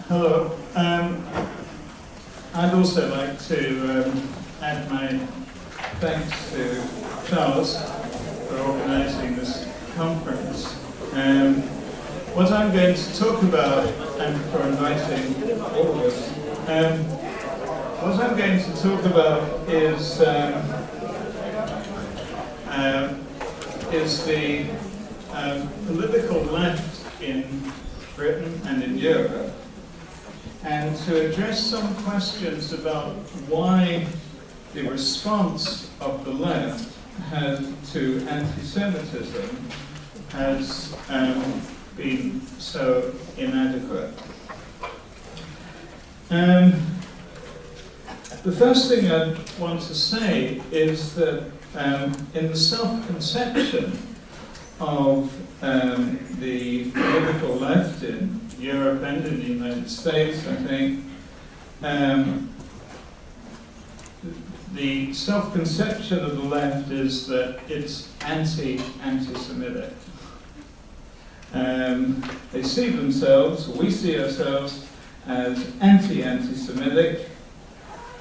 Hello. I'd also like to add my thanks to Charles for organising this conference. What I'm going to talk about, and for inviting all of us, what I'm going to talk about is the political left in Britain and in Europe, and to address some questions about why the response of the left to anti-Semitism has been so inadequate. The first thing I want to say is that in the self-conception of the political left in Europe and in the United States, I think, the self-conception of the left is that it's anti-Semitic. They see themselves, or we see ourselves, as anti-Semitic,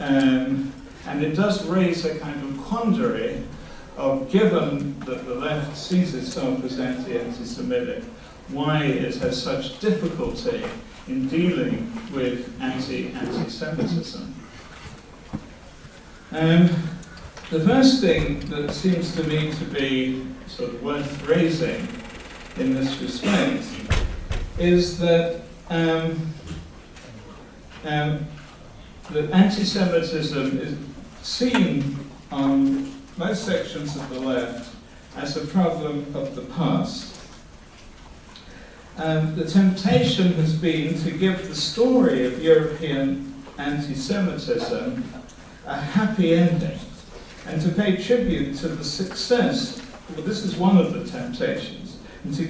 and it does raise a kind of quandary of, given that the left sees itself as anti-Semitic, why it has such difficulty in dealing with anti-Semitism. The first thing that seems to me to be sort of worth raising in this respect is that that anti-Semitism is seen on most sections of the left as a problem of the past. The temptation has been to give the story of European anti-Semitism a happy ending, and to pay tribute to the success, well, this is one of the temptations, and to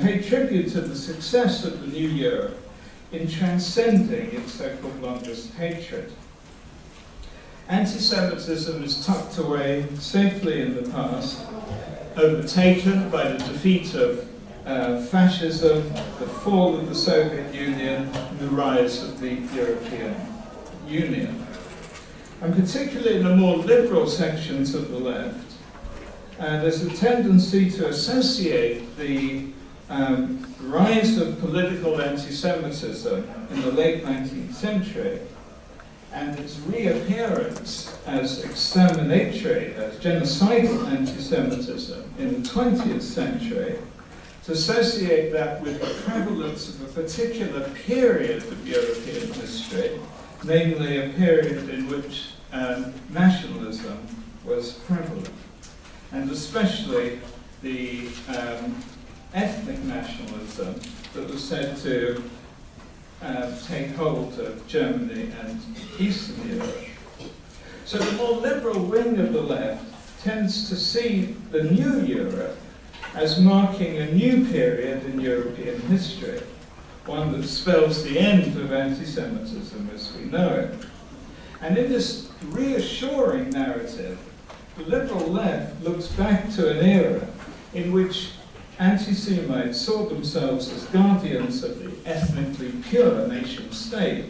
pay tribute to the success of the new Europe in transcending its so-called longest hatred. Anti-Semitism is tucked away safely in the past, overtaken by the defeat of fascism, the fall of the Soviet Union, and the rise of the European Union. And particularly in the more liberal sections of the left, there's a tendency to associate the rise of political anti-Semitism in the late 19th century and its reappearance as exterminatory, as genocidal anti-Semitism in the 20th century, to associate that with the prevalence of a particular period of European history, namely a period in which nationalism was prevalent, and especially the ethnic nationalism that was said to take hold of Germany and Eastern Europe. So the more liberal wing of the left tends to see the new Europe as marking a new period in European history, one that spells the end of anti-Semitism as we know it. And in this reassuring narrative, the liberal left looks back to an era in which anti-Semites saw themselves as guardians of the ethnically pure nation state,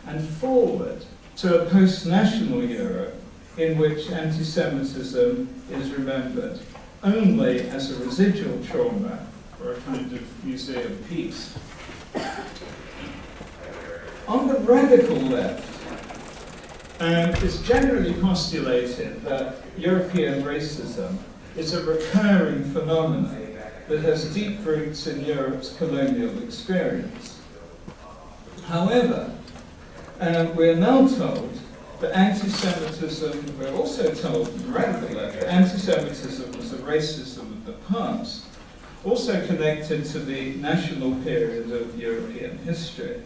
and forward to a post-national Europe in which anti-Semitism is remembered only as a residual trauma or a kind of museum piece. On the radical left, it's generally postulated that European racism is a recurring phenomenon that has deep roots in Europe's colonial experience. However, we're now told that anti-Semitism, we're also told in the radical left, that anti-Semitism was a racism of the past, also connected to the national period of European history.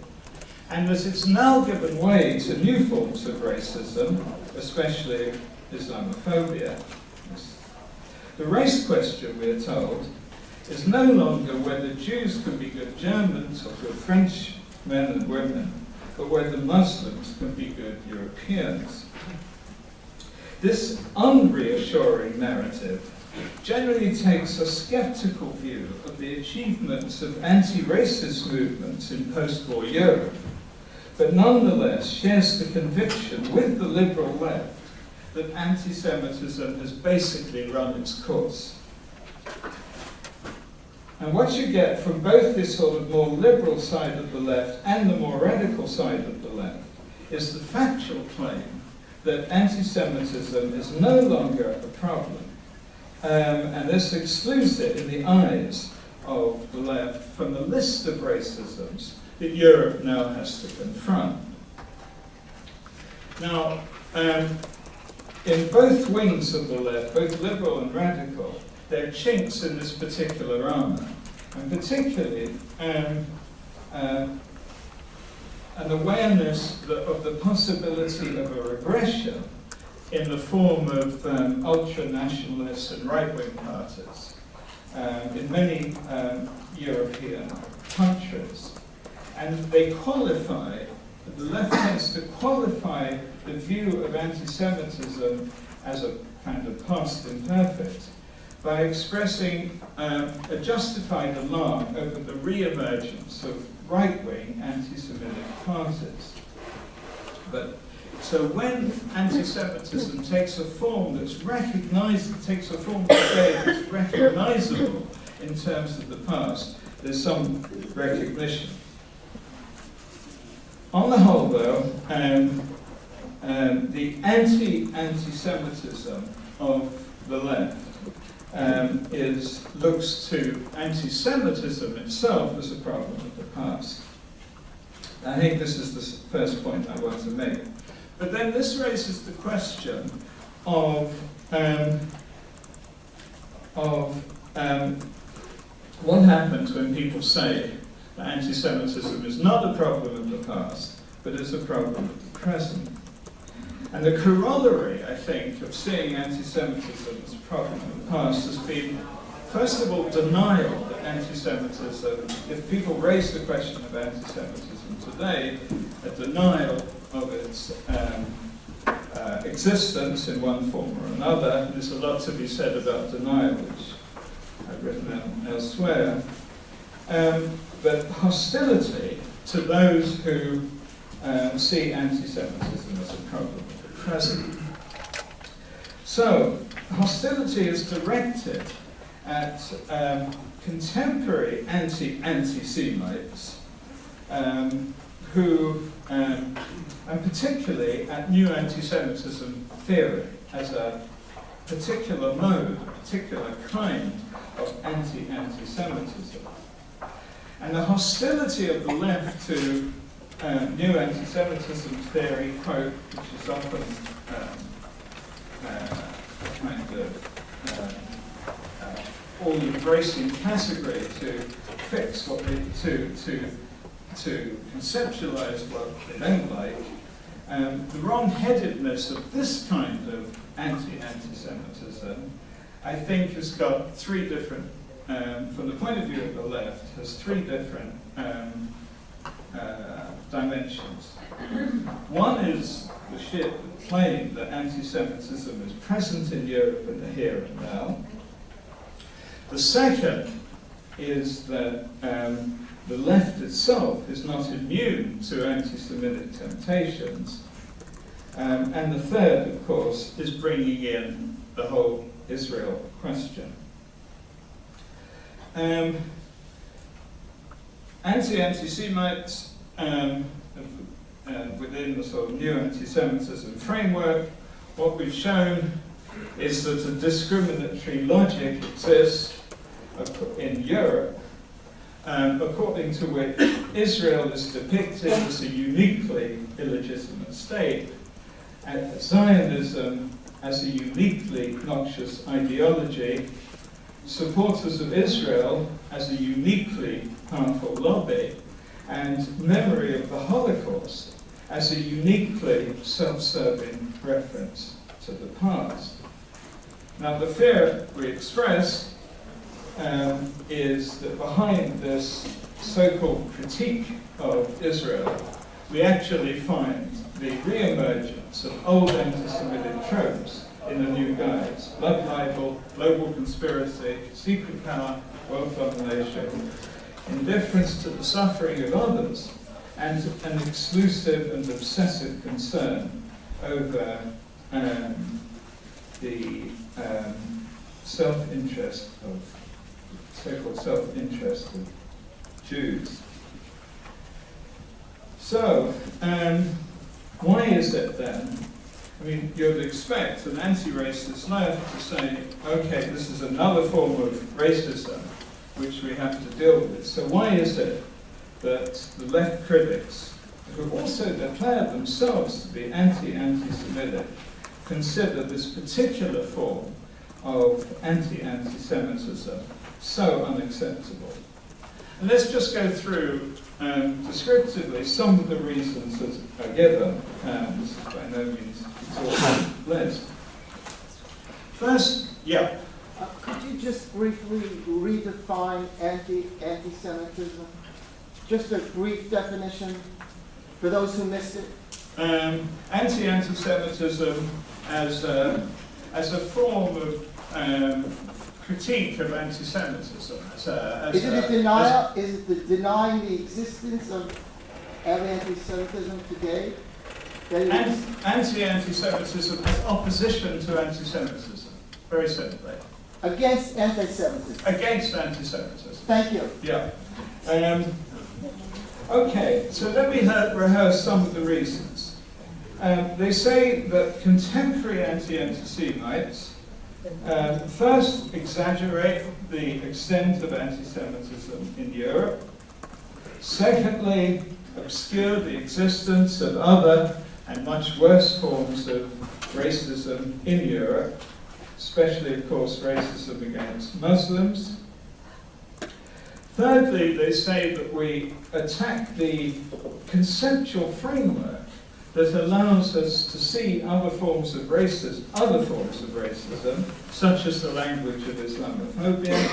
And as it's now given way to new forms of racism, especially Islamophobia, the race question, we're told, is no longer whether Jews can be good Germans or good French men and women, but whether Muslims can be good Europeans. This unreassuring narrative generally takes a skeptical view of the achievements of anti-racist movements in post-war Europe, but nonetheless shares the conviction with the liberal left that anti-Semitism has basically run its course. And what you get from both this sort of more liberal side of the left and the more radical side of the left is the factual claim that anti-Semitism is no longer a problem. And this excludes it in the eyes of the left from the list of racisms that Europe now has to confront. Now, in both wings of the left, both liberal and radical, there are chinks in this particular armor, and particularly an awareness of the possibility of a regression in the form of ultra-nationalist and right-wing parties in many European countries. And they qualify, the left tends to qualify the view of anti-Semitism as a kind of past imperfect by expressing a justified alarm over the re-emergence of right-wing anti-Semitic parties. But so when anti-Semitism takes a form that's recognized, takes a form today that's recognizable in terms of the past, there's some recognition. On the whole, though, the anti-Semitism of the left looks to anti-Semitism itself as a problem of the past. I think this is the first point I want to make. But then this raises the question of what happens when people say that anti-Semitism is not a problem of the past, but is a problem of the present. And the corollary, I think, of seeing anti-Semitism as a problem of the past has been, first of all, denial that anti-Semitism, if people raise the question of anti-Semitism today, a denial of its existence in one form or another. There's a lot to be said about denial, which I've written elsewhere. But hostility to those who see anti-Semitism as a problem of the present. So, hostility is directed at contemporary anti-Semites who, and particularly at new anti-Semitism theory as a particular mode, a particular kind of anti-Semitism. And the hostility of the left to new anti-Semitism theory, quote, which is often kind of all-embracing category to fix what they, to conceptualize what they don't like. The wrong-headedness of this kind of anti-Semitism, I think, has got three different, from the point of view of the left, has three different dimensions. One is the sheer claim that anti-Semitism is present in Europe in the here and now. The second is that the left itself is not immune to anti-Semitic temptations. And the third, of course, is bringing in the whole Israel question. Anti-Semites within the sort of new anti-Semitism framework, what we've shown is that a discriminatory logic exists in Europe, according to which Israel is depicted as a uniquely illegitimate state, and Zionism as a uniquely noxious ideology, supporters of Israel as a uniquely powerful lobby, and memory of the Holocaust as a uniquely self-serving reference to the past. Now, the fear we express is that behind this so-called critique of Israel, we actually find the re-emergence of old anti-Semitic tropes in a new guise. Blood libel, global conspiracy, secret power, world domination, indifference to the suffering of others, and an exclusive and obsessive concern over the self-interest of, so-called self-interest of Jews. So, why is it then? I mean, you'd expect an anti-racist left to say, okay, this is another form of racism which we have to deal with. So why is it that the left critics, who also declare themselves to be anti-Semitic, consider this particular form of anti-Semitism so unacceptable? And let's just go through descriptively some of the reasons that are given. This is by no means exhaustive list. First, yeah. Could you just briefly redefine anti-Semitism? Just a brief definition for those who missed it. Anti-Semitism as a form of critique of anti-Semitism. Is it a denial? Is it denying the existence of anti-Semitism today? Anti-Semitism as opposition to anti-Semitism, very simply. Against anti-Semitism. Against anti-Semitism. Thank you. Yeah. Okay, so let me rehearse some of the reasons. They say that contemporary anti-Semites first exaggerate the extent of anti-Semitism in Europe. Secondly, obscure the existence of other and much worse forms of racism in Europe, especially, of course, racism against Muslims. Thirdly, they say that we attack the conceptual framework that allows us to see other forms of racism, such as the language of Islamophobia.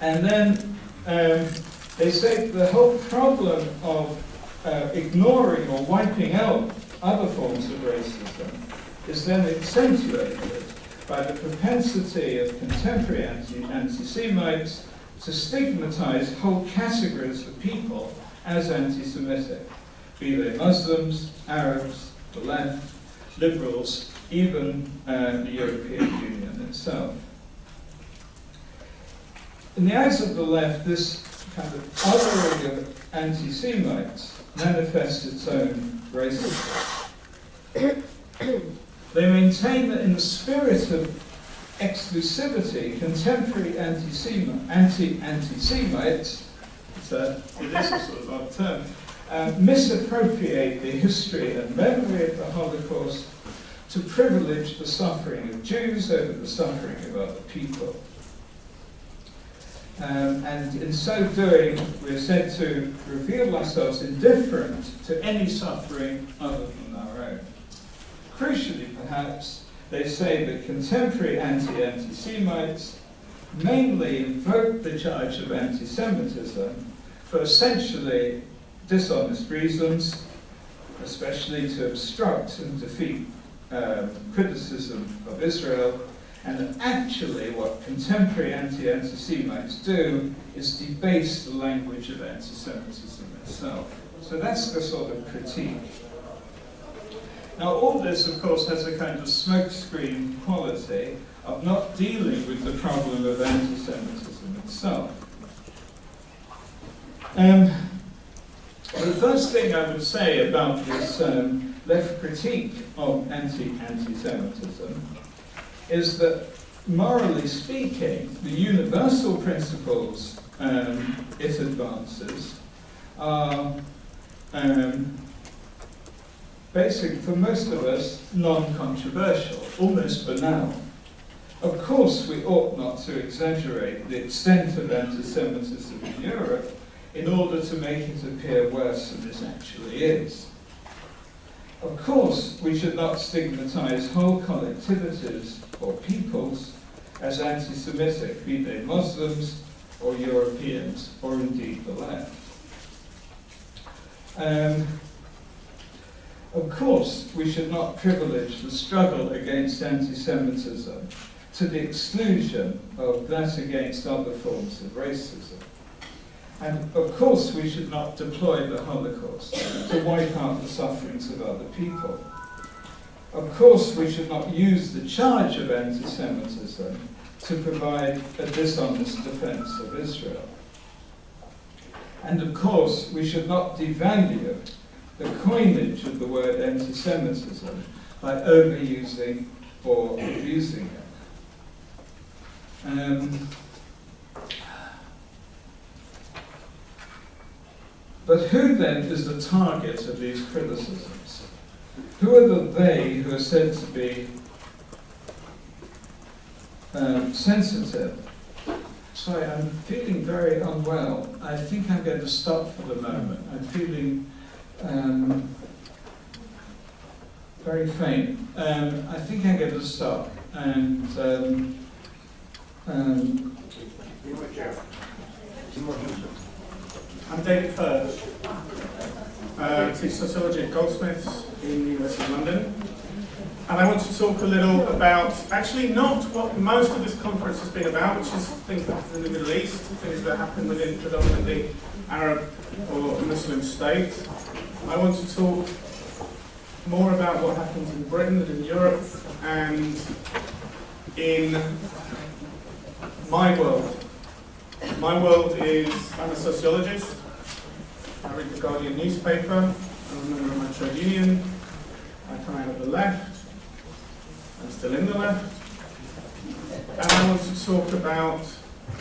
And then they say the whole problem of ignoring or wiping out other forms of racism is then accentuated by the propensity of contemporary anti-Semites to stigmatize whole categories of people as anti-Semitic, be they Muslims, Arabs, the left, liberals, even the European Union itself. In the eyes of the left, this kind of othering of anti-Semites manifests its own racism. They maintain that in the spirit of exclusivity, contemporary anti-Semites, it is a sort of odd term, misappropriate the history and memory of the Holocaust to privilege the suffering of Jews over the suffering of other people. And in so doing, we're said to reveal ourselves indifferent to any suffering other than our own. Crucially, perhaps, they say that contemporary anti-Semites mainly invoke the charge of anti-Semitism for essentially dishonest reasons, especially to obstruct and defeat criticism of Israel, and that actually what contemporary anti-Semites do is debase the language of anti-Semitism itself. So that's the sort of critique. Now, all this, of course, has a kind of smokescreen quality of not dealing with the problem of anti-Semitism itself. The first thing I would say about this left critique of anti-Semitism is that, morally speaking, the universal principles it advances are basically, for most of us, non-controversial, almost banal. Of course, we ought not to exaggerate the extent of anti-Semitism in Europe in order to make it appear worse than this actually is. Of course, we should not stigmatize whole collectivities or peoples as anti-Semitic, be they Muslims or Europeans, or indeed the left. Of course, we should not privilege the struggle against anti-Semitism to the exclusion of that against other forms of racism. And of course, we should not deploy the Holocaust to wipe out the sufferings of other people. Of course, we should not use the charge of anti-Semitism to provide a dishonest defense of Israel. And of course, we should not devalue the coinage of the word anti-Semitism by overusing or abusing it. But who then is the target of these criticisms? Who are the they who are said to be sensitive? Sorry, I'm feeling very unwell. I think I'm going to stop for the moment. I'm feeling very faint. I think I'm going to stop. And I'm David Hirsh. I teach sociology at Goldsmiths in the University of London. And I want to talk a little about, actually not what most of this conference has been about, which is things that happen in the Middle East, things that happen within predominantly Arab or Muslim states. I want to talk more about what happens in Britain and in Europe and in my world. My world is, I'm a sociologist. I read the Guardian newspaper. I'm a member of my trade union. I come out of the left. I'm still in the left. And I want to talk about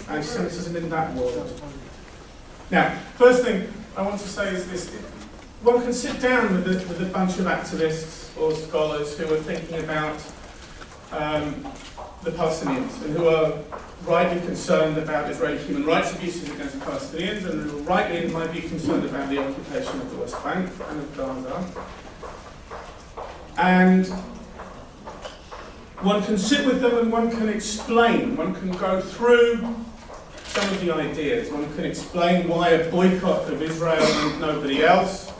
anti-Semitism in that world. Now, first thing I want to say is this. One can sit down with a bunch of activists or scholars who are thinking about the Palestinians and who are rightly concerned about Israeli human rights abuses against Palestinians and who rightly, in my view, concerned about the occupation of the West Bank and of Gaza. And one can sit with them and one can explain, one can go through some of the ideas, one can explain why a boycott of Israel and nobody else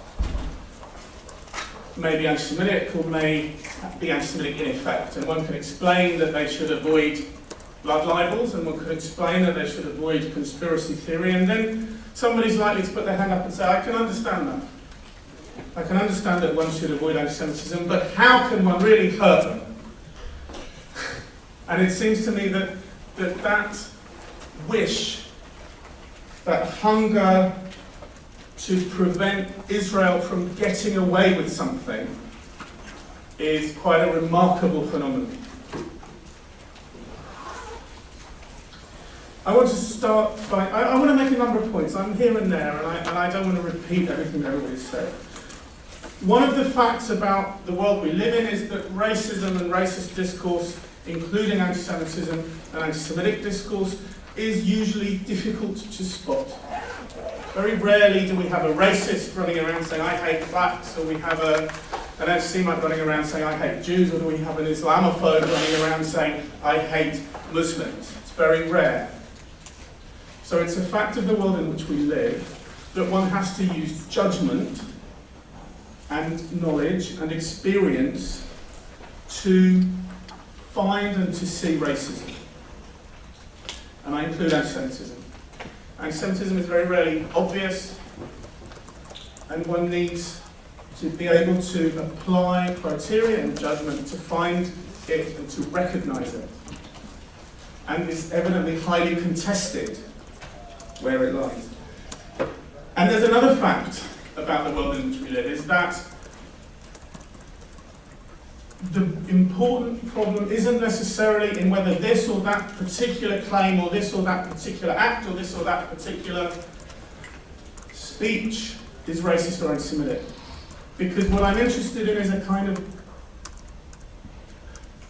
may be anti-Semitic or may be anti-Semitic in effect, and one can explain that they should avoid blood libels, and one can explain that they should avoid conspiracy theory, and then somebody's likely to put their hand up and say, I can understand that. I can understand that one should avoid anti-Semitism, but how can one really hurt them? And it seems to me that wish, that hunger to prevent Israel from getting away with something is quite a remarkable phenomenon. I want to start by, I want to make a number of points. I'm here and there, and I don't want to repeat everything that everybody's said. One of the facts about the world we live in is that racism and racist discourse, including anti-Semitism and anti-Semitic discourse, is usually difficult to spot. Very rarely do we have a racist running around saying, I hate blacks, or we have an anti-Semite running around saying, I hate Jews, or do we have an Islamophobe running around saying, I hate Muslims. It's very rare. So it's a fact of the world in which we live that one has to use judgment and knowledge and experience to find and to see racism. And I include anti-Semitism. Anti-Semitism is very rarely obvious, and one needs to be able to apply criteria and judgment to find it and to recognise it. And it's evidently highly contested where it lies. And there's another fact about the world in which we live, is that the important problem isn't necessarily in whether this or that particular claim or this or that particular act or this or that particular speech is racist or anti-Semitic. Because what I'm interested in is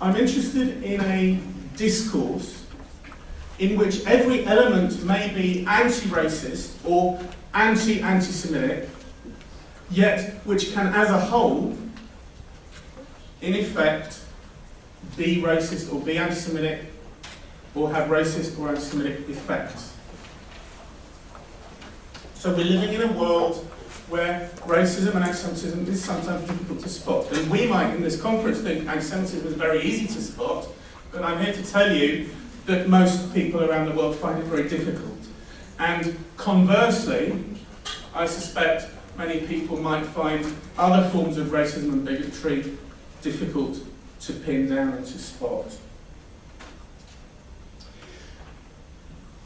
I'm interested in a discourse in which every element may be anti-racist or anti-Semitic, yet which can as a whole in effect, be racist or be anti-Semitic or have racist or anti-Semitic effects. So we're living in a world where racism and anti-Semitism is sometimes difficult to spot. And we might, in this conference, think anti-Semitism is very easy to spot, but I'm here to tell you that most people around the world find it very difficult. And conversely, I suspect many people might find other forms of racism and bigotry difficult to pin down and to spot.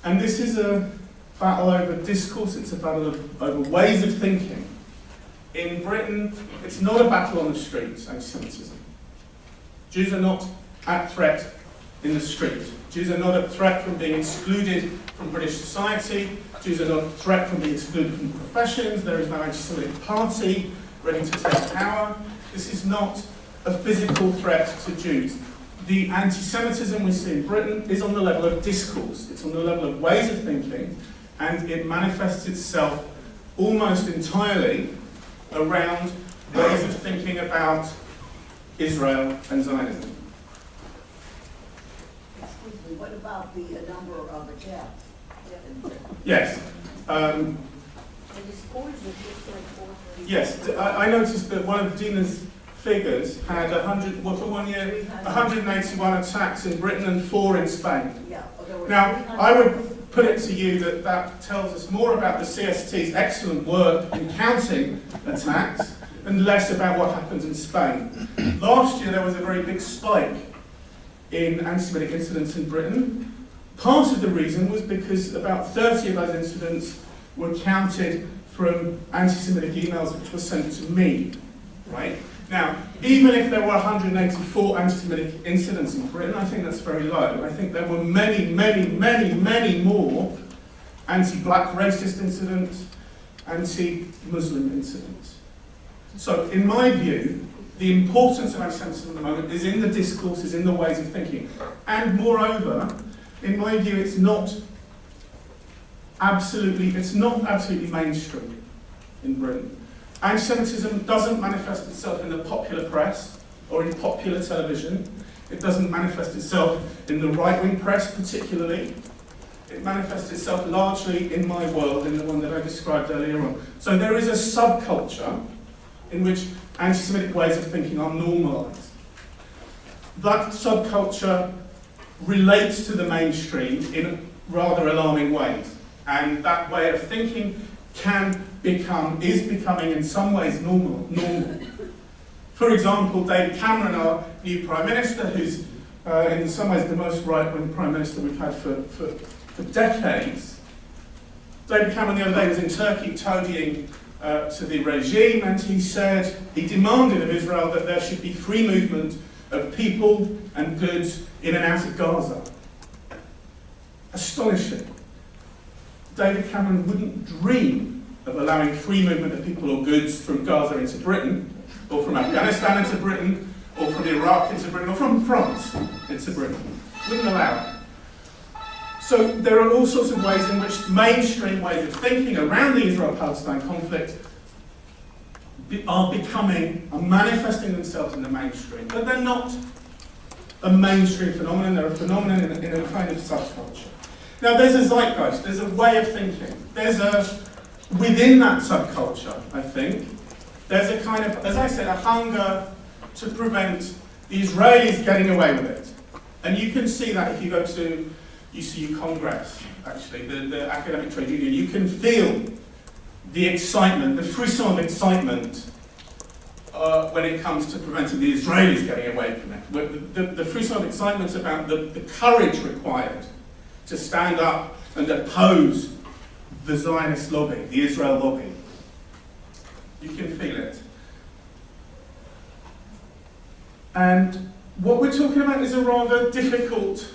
And this is a battle over discourse, it's a battle over ways of thinking. In Britain, it's not a battle on the streets, anti-Semitism. Jews are not at threat in the street. Jews are not a threat from being excluded from British society. Jews are not a threat from being excluded from professions. There is no anti-Semitic party ready to take power. This is not a physical threat to Jews. The anti-Semitism we see in Britain is on the level of discourse. It's on the level of ways of thinking, and it manifests itself almost entirely around ways of thinking about Israel and Zionism. Excuse me, what about the number of attacks? Yes. The Discourses looks like 430. Yes, I noticed that one of Dina's figures had 100, well, for 1 year, 181 attacks in Britain and 4 in Spain. Yeah, now, I would put it to you that that tells us more about the CST's excellent work in counting attacks and less about what happens in Spain. Last year there was a very big spike in anti-Semitic incidents in Britain. Part of the reason was because about 30 of those incidents were counted from anti-Semitic emails which were sent to me, right? Now, even if there were 184 anti-Semitic incidents in Britain, I think that's very low. I think there were many, many, many, many more anti-black racist incidents, anti-Muslim incidents. So, in my view, the importance of anti-Semitism at the moment is in the discourse, is in the ways of thinking. And moreover, in my view, it's not absolutely mainstream in Britain. Anti-Semitism doesn't manifest itself in the popular press or in popular television. It doesn't manifest itself in the right-wing press particularly. It manifests itself largely in my world, in the one that I described earlier on. So there is a subculture in which anti-Semitic ways of thinking are normalised. That subculture relates to the mainstream in rather alarming ways. And that way of thinking is becoming in some ways normal. For example, David Cameron, our new Prime Minister, who's in some ways the most right-wing Prime Minister we've had for decades. David Cameron the other day was in Turkey toadying to the regime, and he demanded of Israel that there should be free movement of people and goods in and out of Gaza. Astonishing. David Cameron wouldn't dream of allowing free movement of people or goods from Gaza into Britain, or from Afghanistan into Britain, or from Iraq into Britain, or from France into Britain. Wouldn't allow it. So there are all sorts of ways in which mainstream ways of thinking around the Israel-Palestine conflict are manifesting themselves in the mainstream. But they're not a mainstream phenomenon, they're a phenomenon in a kind of subculture. Now there's a zeitgeist, there's a way of thinking. Within that subculture, I think, there's a kind of, as I said, a hunger to prevent the Israelis getting away with it. And you can see that if you go to UCU Congress, actually, the academic trade union. You can feel the excitement, the frisson of excitement when it comes to preventing the Israelis getting away from it. The frisson of excitement about the courage required to stand up and oppose the Zionist lobby, the Israel lobby. You can feel it. And what we're talking about is a rather difficult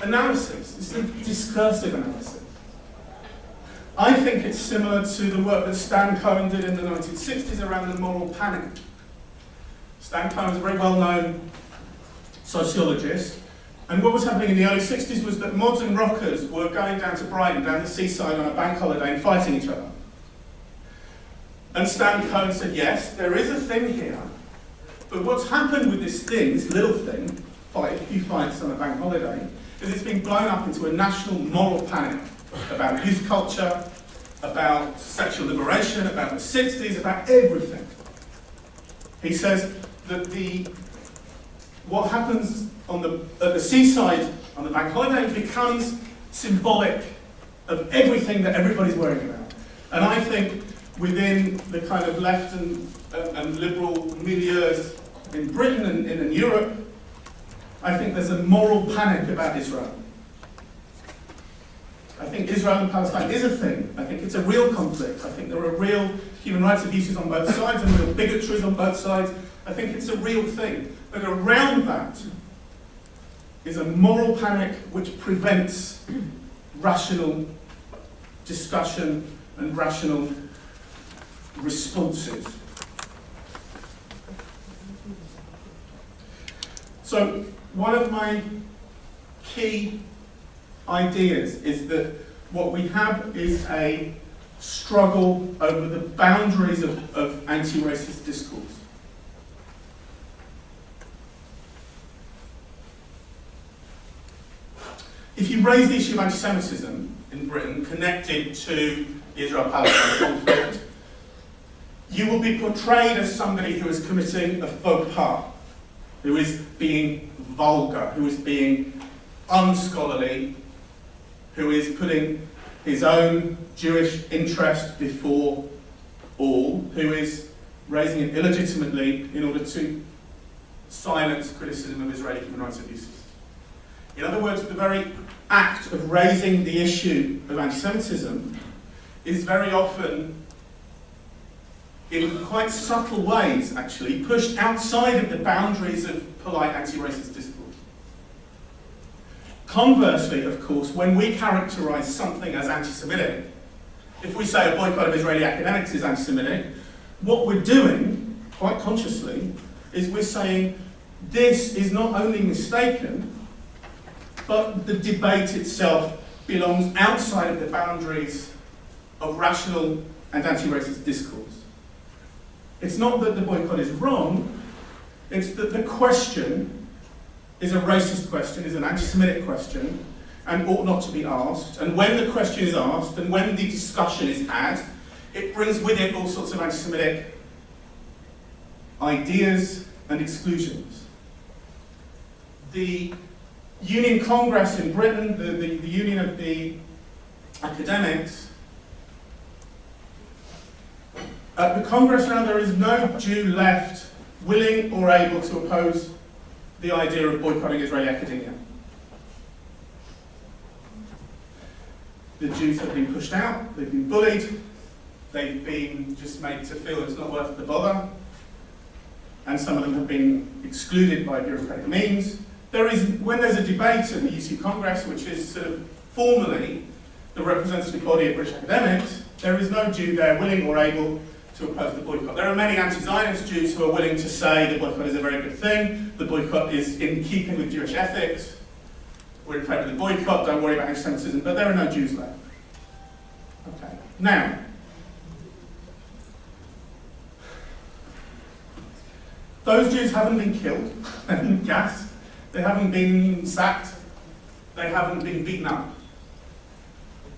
analysis. It's a discursive analysis. I think it's similar to the work that Stan Cohen did in the 1960s around the moral panic. Stan Cohen is a very well-known sociologist. And what was happening in the early 60s was that modern rockers were going down to Brighton, down the seaside on a bank holiday and fighting each other. And Stan Cohen said, yes, there is a thing here, but what's happened with this thing, this little thing, a few fights on a bank holiday, is it's been blown up into a national moral panic about youth culture, about sexual liberation, about the 60s, about everything. He says that what happens at the seaside on the bank holiday becomes symbolic of everything that everybody's worrying about. And I think within the kind of left and liberal milieus in Britain and in Europe, I think there's a moral panic about Israel. I think Israel and Palestine is a thing. I think it's a real conflict. I think there are real human rights abuses on both sides and real bigotries on both sides. I think it's a real thing. But around that is a moral panic which prevents rational discussion and rational responses. So one of my key ideas is that what we have is a struggle over the boundaries of anti-racist discourse. If you raise the issue of anti-Semitism in Britain connected to the Israel-Palestine conflict, you will be portrayed as somebody who is committing a faux pas, who is being vulgar, who is being unscholarly, who is putting his own Jewish interest before all, who is raising it illegitimately in order to silence criticism of Israeli human rights abuses. In other words, the very act of raising the issue of anti-Semitism is very often, in quite subtle ways actually, pushed outside of the boundaries of polite anti-racist discourse. Conversely, of course, when we characterise something as anti-Semitic, if we say a boycott of Israeli academics is anti-Semitic, what we're doing, quite consciously, is we're saying this is not only mistaken, but the debate itself belongs outside of the boundaries of rational and anti-racist discourse. It's not that the boycott is wrong, it's that the question is a racist question, is an anti-Semitic question, and ought not to be asked. And when the question is asked, and when the discussion is had, it brings with it all sorts of anti-Semitic ideas and exclusions. The Union Congress in Britain, the Union of the Academics, at the Congress now there is no Jew left willing or able to oppose the idea of boycotting Israeli academia. The Jews have been pushed out, they've been bullied, they've been just made to feel it's not worth the bother, and some of them have been excluded by bureaucratic means. When there's a debate at the UC Congress, which is sort of formally the representative body of British academics, there is no Jew there willing or able to oppose the boycott. There are many anti-Zionist Jews who are willing to say the boycott is a very good thing, the boycott is in keeping with Jewish ethics, we're in favour of the boycott, don't worry about anti-Semitism, but there are no Jews left. Okay. Now, those Jews haven't been killed, they haven't been gassed, they haven't been sacked, they haven't been beaten up,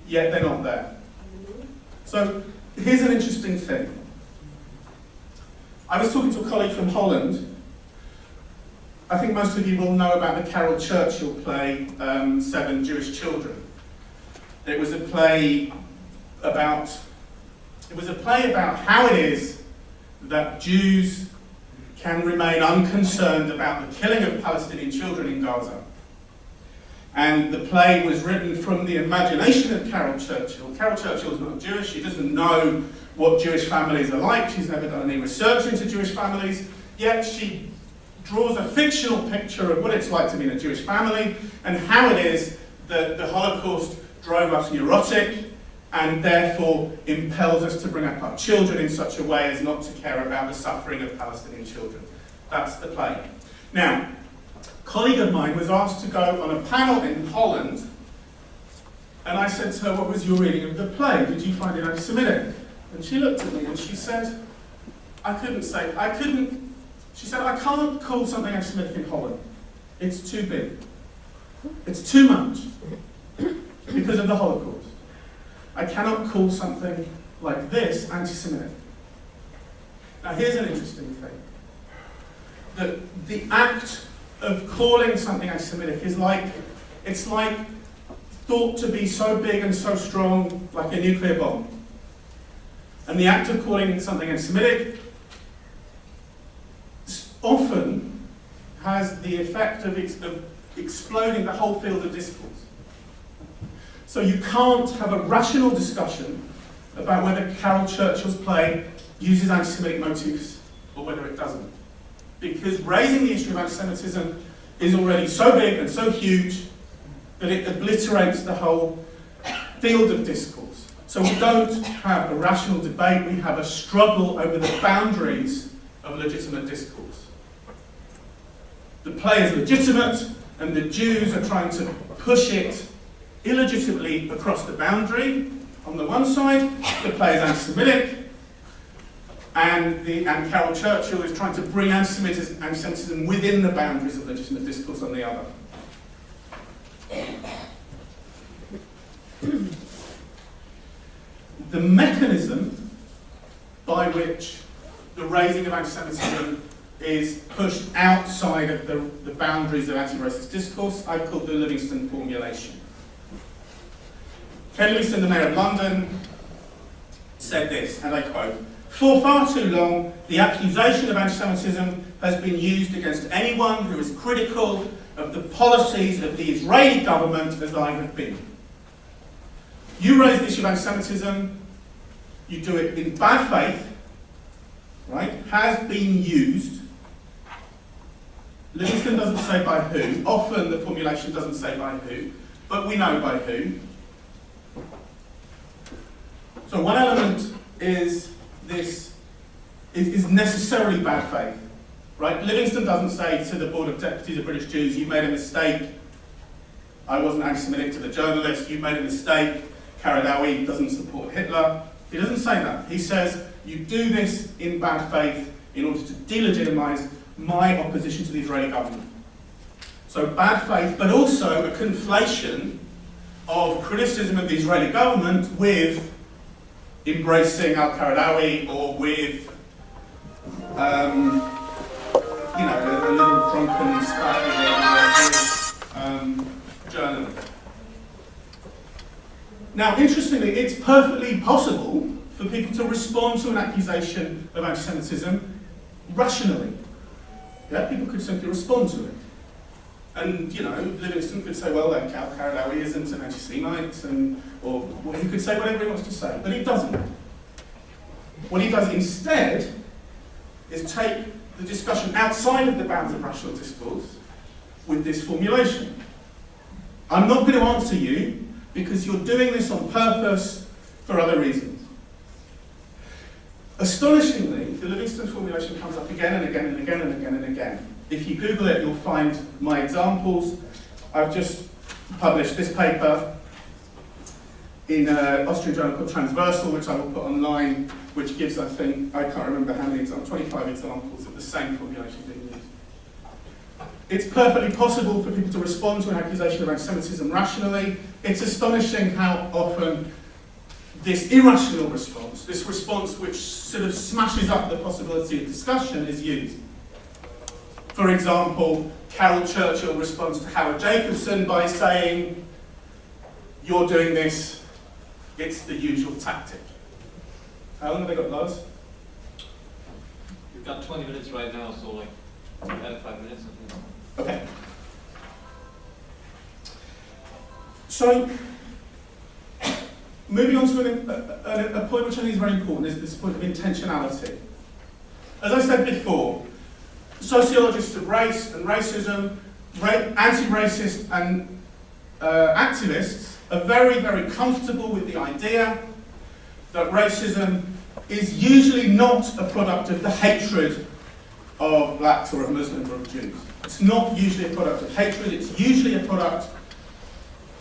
yet they're not there. So, here's an interesting thing. I was talking to a colleague from Holland. I think most of you will know about the Carol Churchill play, 7 Jewish Children. It was a play about how it is that Jews can remain unconcerned about the killing of Palestinian children in Gaza. And the play was written from the imagination of Carol Churchill. Carol Churchill is not Jewish, she doesn't know what Jewish families are like, she's never done any research into Jewish families, yet she draws a fictional picture of what it's like to be in a Jewish family and how it is that the Holocaust drove us neurotic and therefore impels us to bring up our children in such a way as not to care about the suffering of Palestinian children. That's the play. Now, a colleague of mine was asked to go on a panel in Holland, and I said to her, what was your reading of the play? Did you find it anti-Semitic? And she looked at me and she said, I can't call something anti-Semitic in Holland. It's too big. It's too much because of the Holocaust. I cannot call something like this anti-Semitic. Now here's an interesting thing. That the act of calling something anti-Semitic is like, it's like thought to be so big and so strong, like a nuclear bomb. And the act of calling something anti-Semitic often has the effect of exploding the whole field of discourse. So you can't have a rational discussion about whether Carol Churchill's play uses anti-Semitic motifs or whether it doesn't. Because raising the issue of anti-Semitism is already so big and so huge that it obliterates the whole field of discourse. So we don't have a rational debate, we have a struggle over the boundaries of legitimate discourse. The play is legitimate, and the Jews are trying to push it illegitimately across the boundary. On the one side, the play is anti-Semitic, and Carol Churchill is trying to bring anti-Semitism within the boundaries of legitimate discourse on the other. The mechanism by which the raising of anti-Semitism is pushed outside of the boundaries of anti-racist discourse, I've called the Livingston formulation. Ken Livingstone, the Mayor of London, said this, and I quote, "For far too long, the accusation of anti-Semitism has been used against anyone who is critical of the policies of the Israeli government as I have been. You raise the issue of anti-Semitism, you do it in bad faith, right, has been used." Livingstone doesn't say by who, often the formulation doesn't say by who, but we know by who. So one element is this is necessarily bad faith, right? Livingstone doesn't say to the Board of Deputies of British Jews, "You made a mistake. I wasn't anti-Semitic." To the journalist, "You made a mistake. Karadawi doesn't support Hitler." He doesn't say that. He says, "You do this in bad faith in order to delegitimize my opposition to the Israeli government." So bad faith, but also a conflation of criticism of the Israeli government with embracing al-Qaradawi or with, you know, a little drunken spat journalist. Now, interestingly, it's perfectly possible for people to respond to an accusation of anti-Semitism rationally. Yeah, people could simply respond to it. And, you know, Livingstone could say, well, al-Qaradawi isn't an anti-Semite, or well, he could say whatever he wants to say, but he doesn't. What he does instead is take the discussion outside of the bounds of rational discourse with this formulation. I'm not going to answer you because you're doing this on purpose for other reasons. Astonishingly, the Livingstone formulation comes up again and again and again and again and again. If you Google it, you'll find my examples. I've just published this paper in an Austrian journal called Transversal, which I will put online, which gives, I think, I can't remember how many examples, 25 examples of the same formulation being used. It's perfectly possible for people to respond to an accusation of anti-Semitism rationally. It's astonishing how often this irrational response, this response which sort of smashes up the possibility of discussion, is used. For example, Carol Churchill responds to Howard Jacobson by saying, "You're doing this, it's the usual tactic." How long have they got, Lars? We've got 20 minutes right now, so like, add 5 minutes. Okay. So, moving on to a point which I think is very important, is this point of intentionality. As I said before, sociologists of race and racism, anti-racist and activists are very, very comfortable with the idea that racism is usually not a product of the hatred of blacks or of Muslims or of Jews. It's not usually a product of hatred, it's usually a product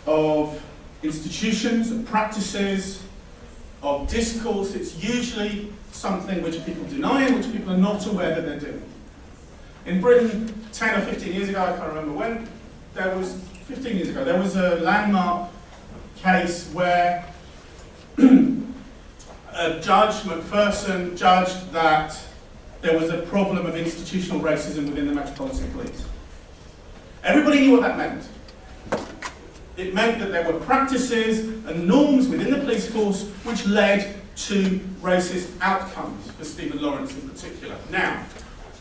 of institutions and practices, of discourse. It's usually something which people deny and which people are not aware that they're doing. In Britain, 10 or 15 years ago, I can't remember when, 15 years ago, there was a landmark case where Judge McPherson judged that there was a problem of institutional racism within the Metropolitan Police. Everybody knew what that meant. It meant that there were practices and norms within the police force which led to racist outcomes for Stephen Lawrence in particular. Now,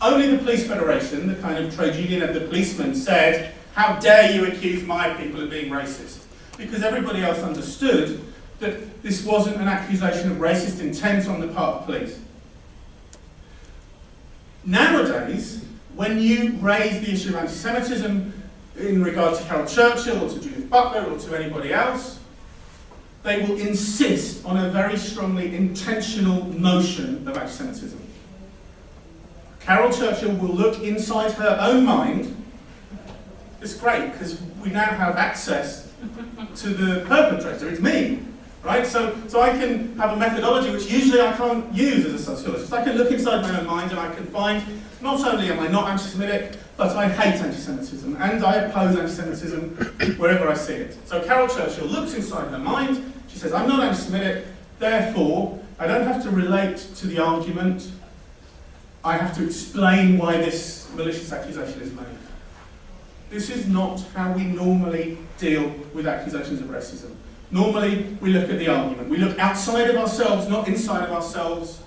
only the Police Federation, the kind of trade union of the policemen, said, "How dare you accuse my people of being racist?" Because everybody else understood that this wasn't an accusation of racist intent on the part of police. Nowadays, when you raise the issue of anti-Semitism in regard to Carol Churchill or to Judith Butler or to anybody else, they will insist on a very strongly intentional notion of anti-Semitism. Carol Churchill will look inside her own mind. It's great because we now have access to the perpetrator. It's me, right? So I can have a methodology which usually I can't use as a sociologist. I can look inside my own mind and I can find, not only am I not anti-Semitic, but I hate anti-Semitism and I oppose anti-Semitism wherever I see it. So Carol Churchill looks inside her mind. She says, "I'm not anti-Semitic, therefore I don't have to relate to the argument. I have to explain why this malicious accusation is made." This is not how we normally deal with accusations of racism. Normally, we look at the argument. We look outside of ourselves, not inside of ourselves.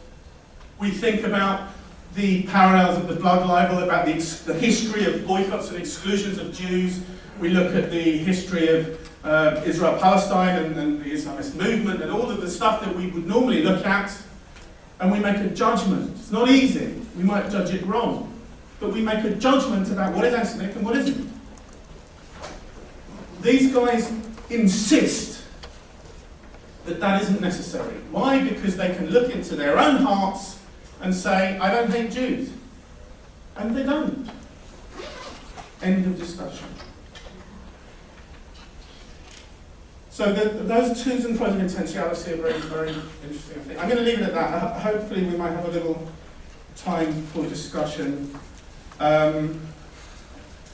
We think about the parallels of the blood libel, about the history of boycotts and exclusions of Jews. We look at the history of Israel-Palestine and the Islamist movement and all of the stuff that we would normally look at, and we make a judgment. It's not easy. We might judge it wrong. But we make a judgment about what is anti-Semitic and what isn't. These guys insist that that isn't necessary. Why? Because they can look into their own hearts and say, "I don't hate Jews." And they don't. End of discussion. So those twos and frozen intentionality are very, very interesting. I think. I'm going to leave it at that. Hopefully we might have a little time for discussion.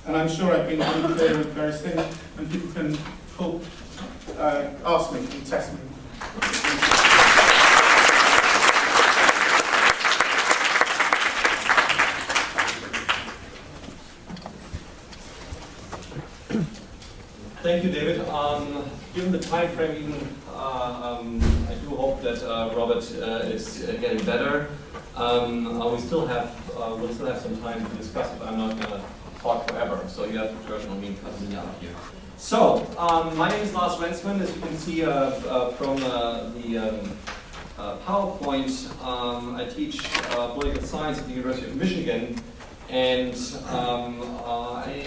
And I'm sure I've been really clear with various things, and people can ask me and test me. Thank you, David. Given the time frame, even I do hope that Robert is getting better. We'll still have some time to discuss it. I'm not going to talk forever, so you have to turn on me and cut me out here. So, my name is Lars Rensman. As you can see from the PowerPoint, I teach political science at the University of Michigan, and I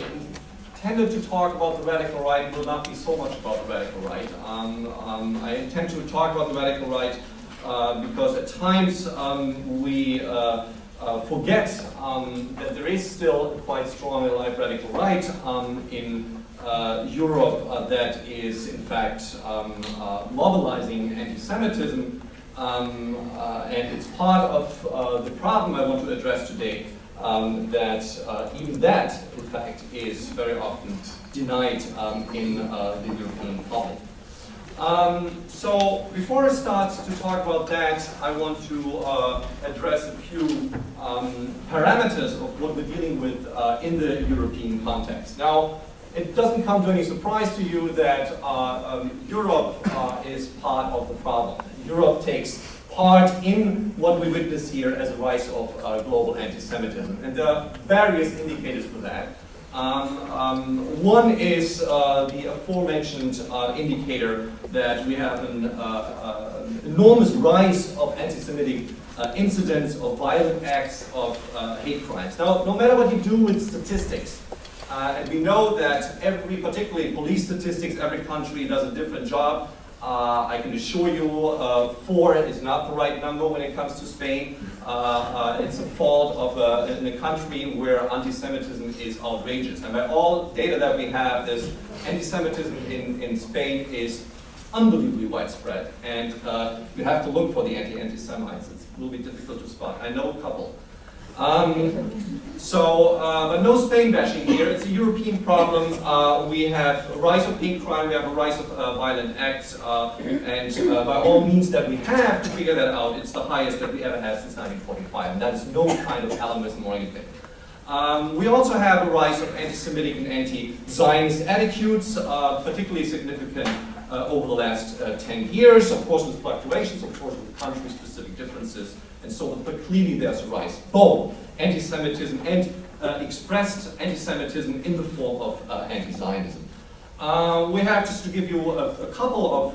intended to talk about the radical right. It will not be so much about the radical right. I intend to talk about the radical right because at times we forget that there is still a quite strong alive radical right in Europe that is in fact mobilizing anti-Semitism, and it's part of the problem I want to address today, that even that in fact is very often denied in the European public. So before I start to talk about that, I want to address a few parameters of what we're dealing with in the European context. Now, it doesn't come to any surprise to you that Europe is part of the problem. Europe takes part in what we witness here as a rise of global anti-Semitism, and there are various indicators for that. One is the aforementioned indicator that we have an enormous rise of anti-Semitic incidents, of violent acts, of hate crimes. Now, no matter what you do with statistics, and we know that particularly police statistics, every country does a different job. I can assure you 4 is not the right number when it comes to Spain. It's a fault of in a country where anti-Semitism is outrageous. And by all data that we have, this anti-Semitism in Spain is unbelievably widespread. And you have to look for the anti-Semites. It will be difficult to spot. I know a couple. But no Spain bashing here. It's a European problem. We have a rise of hate crime, we have a rise of violent acts, and by all means that we have to figure that out, it's the highest that we ever had since 1945, and that is no kind of alarmism or anything. We also have a rise of anti-Semitic and anti-Zionist attitudes, particularly significant over the last 10 years, of course with fluctuations, of course with country-specific differences, and so on, but clearly there's a rise, both anti-Semitism and expressed anti-Semitism in the form of anti-Zionism. We have, just to give you a couple of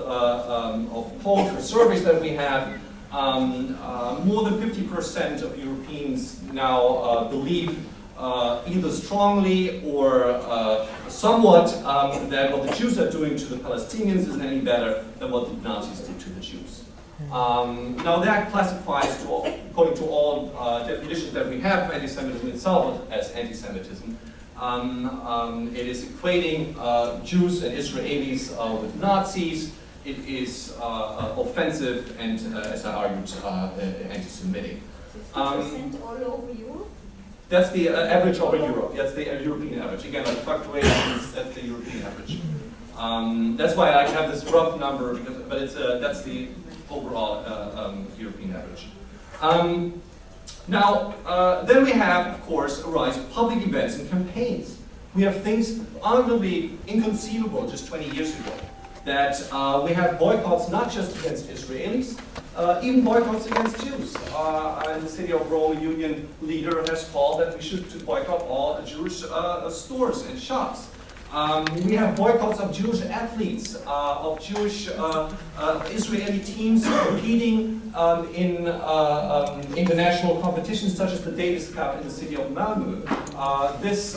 polls or surveys that we have, more than 50% of Europeans now believe either strongly or somewhat that what the Jews are doing to the Palestinians isn't any better than what the Nazis did to the Jews. Now that classifies, according to all definitions that we have of anti-Semitism itself as anti-Semitism. It is equating Jews and Israelis with Nazis. It is offensive and, as I argued, anti-Semitic. 50% all over Europe? That's the average over Europe. That's the European average. Again, like fluctuations, that's the European average. That's why I have this rough number, but it's that's the overall European average. Then we have, of course, a rise of public events and campaigns. We have things arguably inconceivable just 20 years ago. That we have boycotts not just against Israelis, even boycotts against Jews. And the City of Rome union leader has called that we should boycott all Jewish stores and shops. We have boycotts of Jewish athletes, of Jewish Israeli teams competing in international competitions such as the Davis Cup in the city of Malmö. This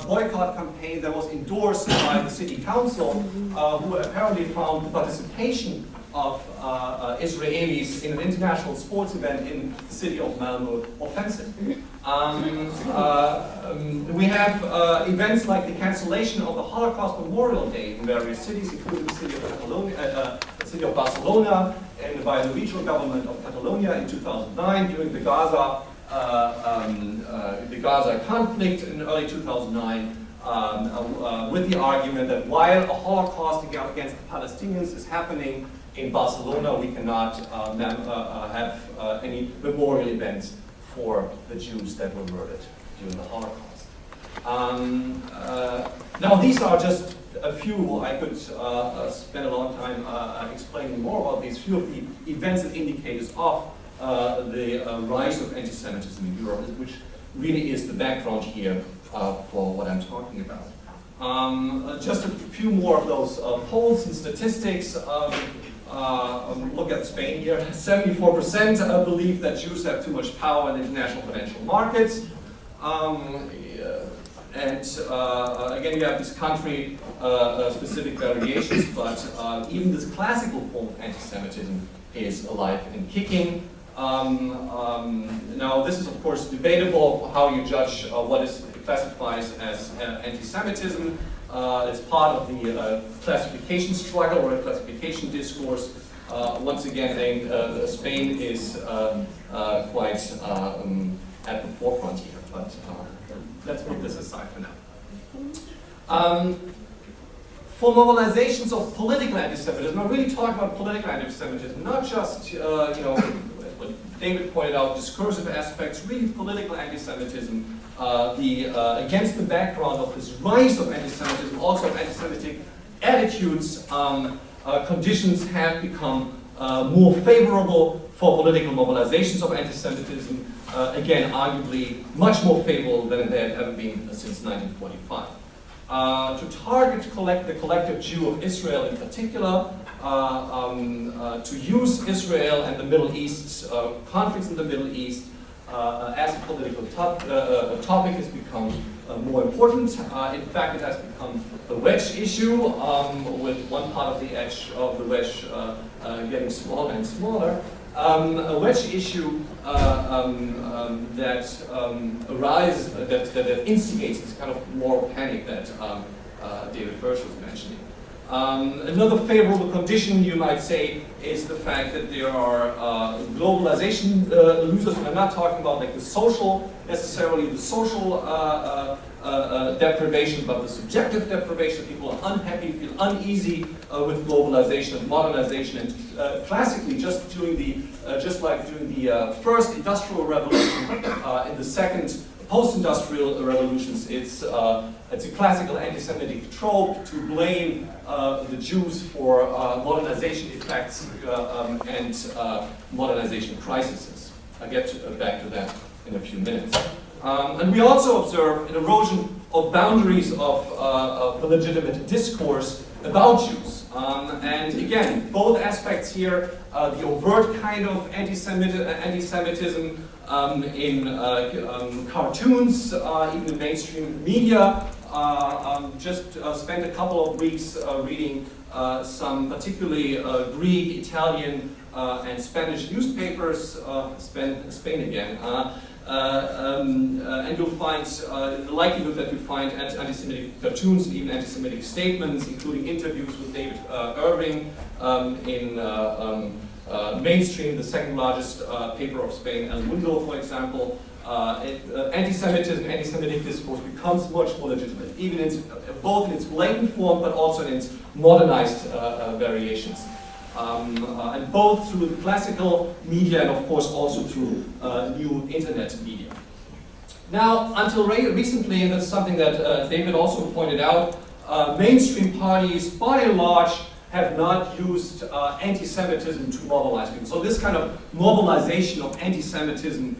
boycott campaign that was endorsed by the city council, who apparently found the participation of Israelis in an international sports event in the city of Malmö offensive. We have events like the cancellation of the Holocaust Memorial Day in various cities, including the city of Catalonia, the city of Barcelona, and by the regional government of Catalonia in 2009 during the Gaza conflict in early 2009. With the argument that while a Holocaust against the Palestinians is happening in Barcelona, we cannot have any memorial events for the Jews that were murdered during the Holocaust. Now these are just a few. I could spend a long time explaining more about these few of the events and indicators of the rise of anti-Semitism in Europe, which really is the background here for what I'm talking about. Just a few more of those polls and statistics. Look at Spain here. 74% believe that Jews have too much power in international financial markets. Again, you have these country-specific variations, but even this classical form of anti-Semitism is alive and kicking. Now, this is, of course, debatable how you judge what is classifies as anti-Semitism. It's part of the classification struggle or a classification discourse. Once again, I think Spain is quite at the forefront here, but let's put this aside for now. For mobilizations of political anti-Semitism, I'm really talking about political anti-Semitism, not just, what David pointed out, discursive aspects, really political anti-Semitism. Against the background of this rise of anti-Semitism, also of anti-Semitic attitudes, conditions have become more favorable for political mobilizations of anti-Semitism. Again, arguably much more favorable than they have ever been since 1945. To target the collective Jew of Israel in particular, to use Israel and the Middle East, conflicts in the Middle East, as a political topic has become more important. In fact, it has become the wedge issue, with one part of the edge of the wedge getting smaller and smaller. A wedge issue that arises, that instigates this kind of moral panic that David Hirsh was mentioning. Another favorable condition, you might say, is the fact that there are globalization losers. I'm not talking about like the social, necessarily the social deprivation, but the subjective deprivation. People are unhappy, feel uneasy with globalization and modernization. And classically, just like during the first industrial revolution, in the second post-industrial revolutions, it's a classical anti-Semitic trope to blame the Jews for modernization effects and modernization crises. I'll get back to that in a few minutes. And we also observe an erosion of boundaries of the legitimate discourse about Jews. And again, both aspects here, the overt kind of anti-Semitism in cartoons, even in mainstream media. Just spent a couple of weeks reading some particularly Greek, Italian, and Spanish newspapers, Spain again. And you'll find the likelihood that you find anti-Semitic cartoons and even anti-Semitic statements, including interviews with David Irving in Mainstream, the second largest paper of Spain, El Mundo, for example. Anti-Semitism, anti-Semitic discourse becomes much more legitimate, even both in its blatant form, but also in its modernized variations. And both through the classical media and, of course, also through new internet media. Now, until recently, and that's something that David also pointed out, mainstream parties, by and large, have not used anti-Semitism to mobilize people. So this kind of mobilization of anti-Semitism,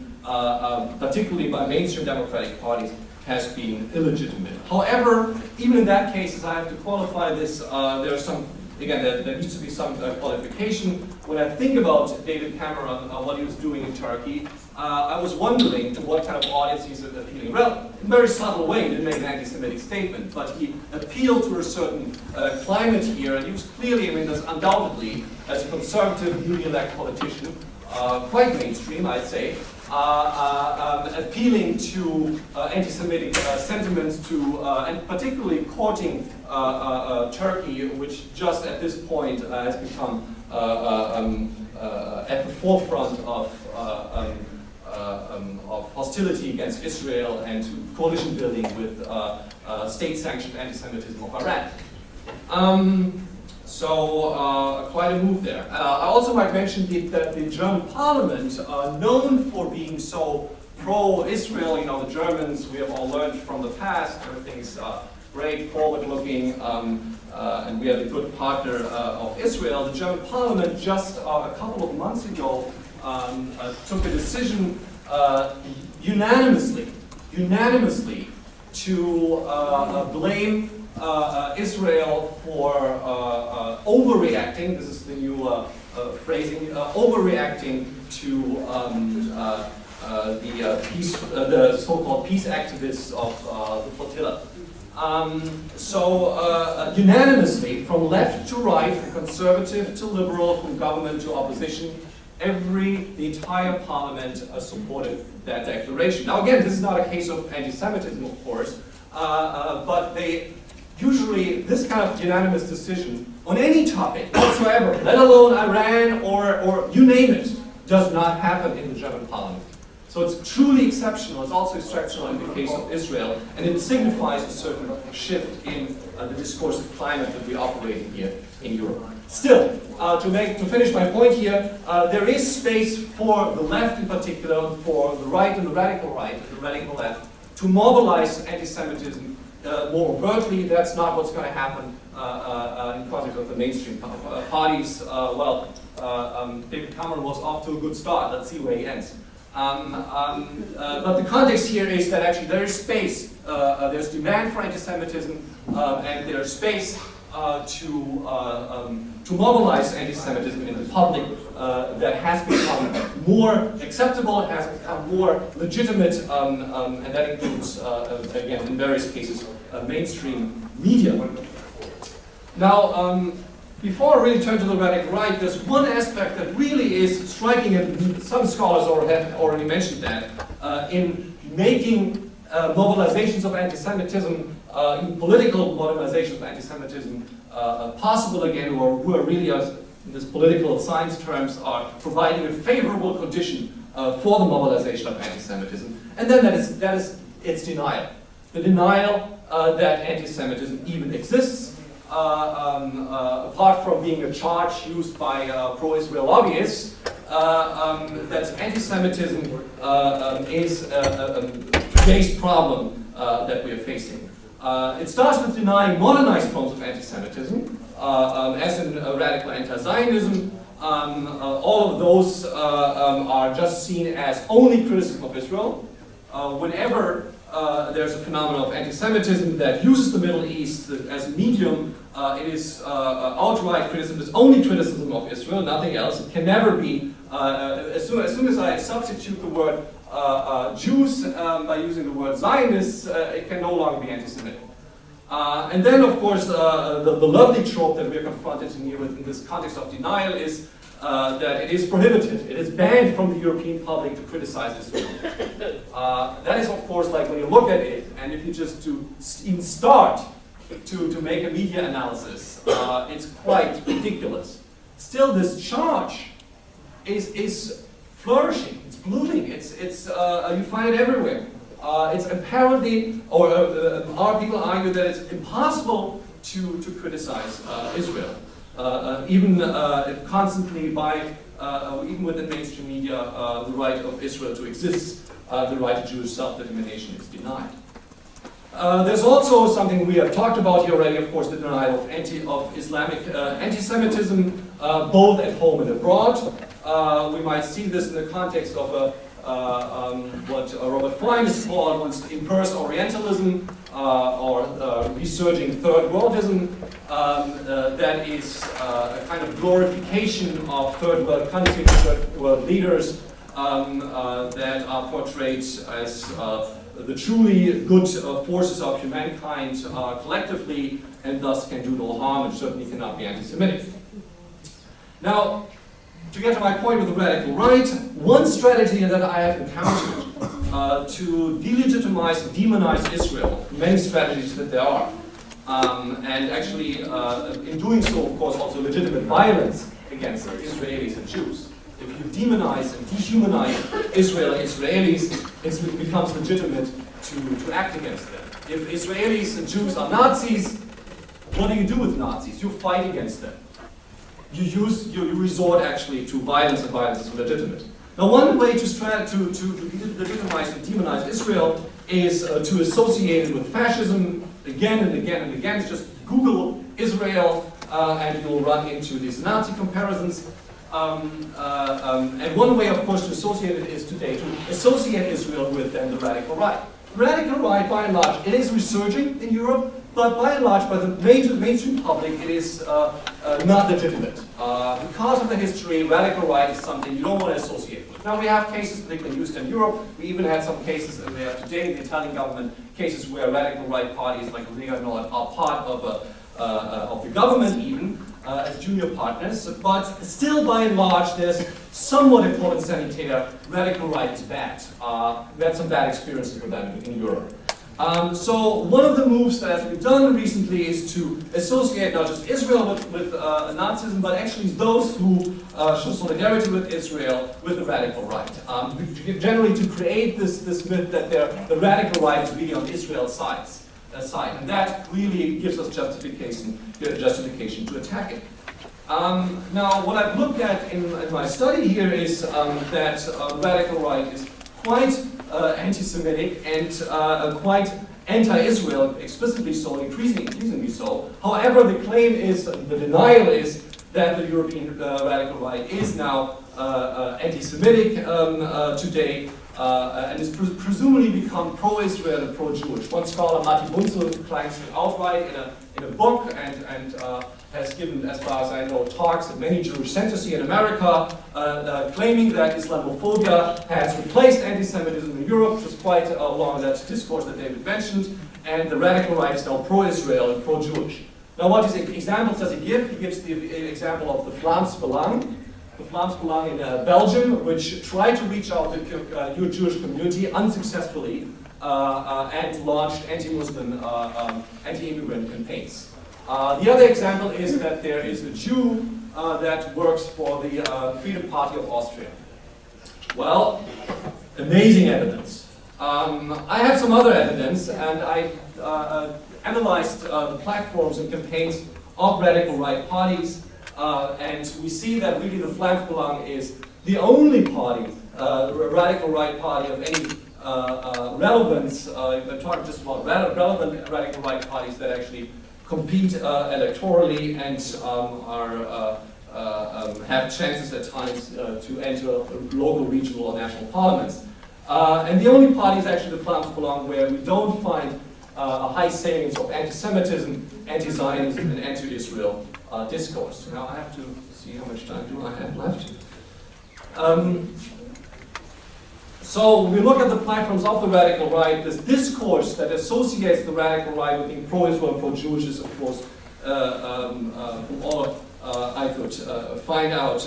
particularly by mainstream democratic parties, has been illegitimate. However, even in that case, as I have to qualify this, there are some, again, there needs to be some qualification. When I think about David Cameron, what he was doing in Turkey, I was wondering to what kind of audience he's appealing. Well, in a very subtle way, he didn't make an anti-Semitic statement, but he appealed to a certain climate here, and he was clearly, I mean, there's undoubtedly, as a conservative, newly elected politician, quite mainstream, I'd say, appealing to anti-Semitic sentiments, and particularly courting Turkey, which just at this point has become at the forefront of hostility against Israel and to coalition building with state-sanctioned anti-Semitism of Iran. So quite a move there. I also might mention that the German parliament, known for being so pro-Israel, you know, the Germans, we have all learned from the past, everything's great, forward-looking, and we are the good partner of Israel. The German parliament just a couple of months ago took a decision unanimously to blame Israel for overreacting. This is the new phrasing, overreacting to the so-called peace activists of the flotilla. Unanimously, from left to right, from conservative to liberal, from government to opposition, the entire parliament supported that declaration. Now again, this is not a case of anti-Semitism, of course, but usually this kind of unanimous decision on any topic whatsoever, let alone Iran or you name it, does not happen in the German parliament. So it's truly exceptional. It's also exceptional in the case of Israel, and it signifies a certain shift in the discursive climate that we operate in here in Europe. Still, to finish my point here, there is space for the left in particular, for the right and the radical right and the radical left, to mobilize anti-Semitism more overtly. That's not what's going to happen in context of the mainstream parties. David Cameron was off to a good start. Let's see where he ends. But the context here is that actually there is space, there's demand for anti-Semitism, and there's space to mobilize anti-Semitism in the public that has become more acceptable, has become more legitimate, and that includes, again, in various cases, mainstream media. Now, before I really turn to the radical right, there's one aspect that really is striking, and some scholars have already mentioned that, in making mobilizations of anti-Semitism, political mobilizations of anti-Semitism, possible again, or who are really, in this political science terms, are providing a favorable condition for the mobilization of anti-Semitism. And then that is its denial. The denial that anti-Semitism even exists, apart from being a charge used by pro-Israel lobbyists, that anti-Semitism is today's problem that we are facing. It starts with denying modernized forms of anti-Semitism, as in radical anti-Zionism. All of those are just seen as only criticism of Israel. Whenever there's a phenomenon of anti-Semitism that uses the Middle East as a medium, it is outright criticism. It's only criticism of Israel, nothing else. It can never be, as soon as I substitute the word Jews by using the word Zionists, it can no longer be anti-Semitic. And then, of course, the lovely trope that we're confronted here with in this context of denial is that it is prohibited, it is banned from the European public to criticize Israel. That is, of course, like when you look at it, and if you just even start to make a media analysis, it's quite ridiculous. Still, this charge is flourishing, it's blooming, you find it everywhere. It's apparently, or our people argue that it's impossible to criticize Israel, even if constantly by, even within mainstream media, the right of Israel to exist, the right to Jewish self-determination is denied. There's also something we have talked about here already, of course, the denial of Islamic anti-Semitism, both at home and abroad. We might see this in the context of what Robert Fine has called once inverse Orientalism, or resurging Third Worldism, that is a kind of glorification of Third World countries, Third World leaders that are portrayed as the truly good forces of humankind collectively, and thus can do no harm and certainly cannot be anti-Semitic. Now, to get to my point with the radical right, one strategy that I have encountered to delegitimize and demonize Israel, many strategies that there are, and actually in doing so, of course, also legitimate violence against Israelis and Jews. If you demonize and dehumanize Israel and Israelis, it becomes legitimate to act against them. If Israelis and Jews are Nazis, what do you do with Nazis? You fight against them. You resort actually to violence, and violence is legitimate. Now, one way to legitimize and demonize Israel is to associate it with fascism again and again and again. Just Google Israel and you'll run into these Nazi comparisons. And one way, of course, to associate it is today to associate Israel with then the radical right. Radical right, by and large, it is resurging in Europe, but by and large, by the mainstream public, it is not legitimate. Because of the history, radical right is something you don't want to associate with. Now, we have cases, particularly in Eastern Europe. We even had some cases, and we have today in the Italian government, cases where radical right parties like Lega Nord are part of the government even, as junior partners, but still by and large there's somewhat important sanitaire. Radical right is bad. We had some bad experiences with that in Europe. So one of the moves that has been done recently is to associate not just Israel with Nazism, but actually those who show solidarity with Israel with the radical right. Generally to create this myth that the radical right is really on Israel's side. And that really gives us justification to attack it. Now, what I've looked at in my study here is that radical right is quite anti-Semitic and quite anti-Israel, explicitly so, increasingly so. However, the claim is, the denial is, that the European radical right is now anti-Semitic today, and has presumably become pro-Israel and pro-Jewish. One scholar, Martin Bunzel, claims it outright in a book and has given, as far as I know, talks at many Jewish centers here in America, claiming that Islamophobia has replaced anti-Semitism in Europe, which was quite along that discourse that David mentioned, and the radical right is now pro-Israel and pro-Jewish. Now, what examples does he give? He gives the example of the Vlaams Belang. The Vlaams Belang in Belgium, which tried to reach out to the Jewish community unsuccessfully and launched anti-Muslim, anti-immigrant campaigns. The other example is that there is a Jew that works for the Freedom Party of Austria. Well, amazing evidence. I have some other evidence, and I analyzed the platforms and campaigns of radical right parties, and we see that really the Flammbelang is the only party, radical right party of any relevance. I'm talking just about relevant radical right parties that actually compete electorally and have chances at times to enter local, regional, or national parliaments. And the only party is actually the Flammbelang, where we don't find a high salience of anti-Semitism, anti-Zionism, and anti-Israel discourse. Now I have to see how much time do I have left. So we look at the platforms of the radical right. This discourse that associates the radical right with being pro-Israel and pro-Jewish is, of course, from all I could find out,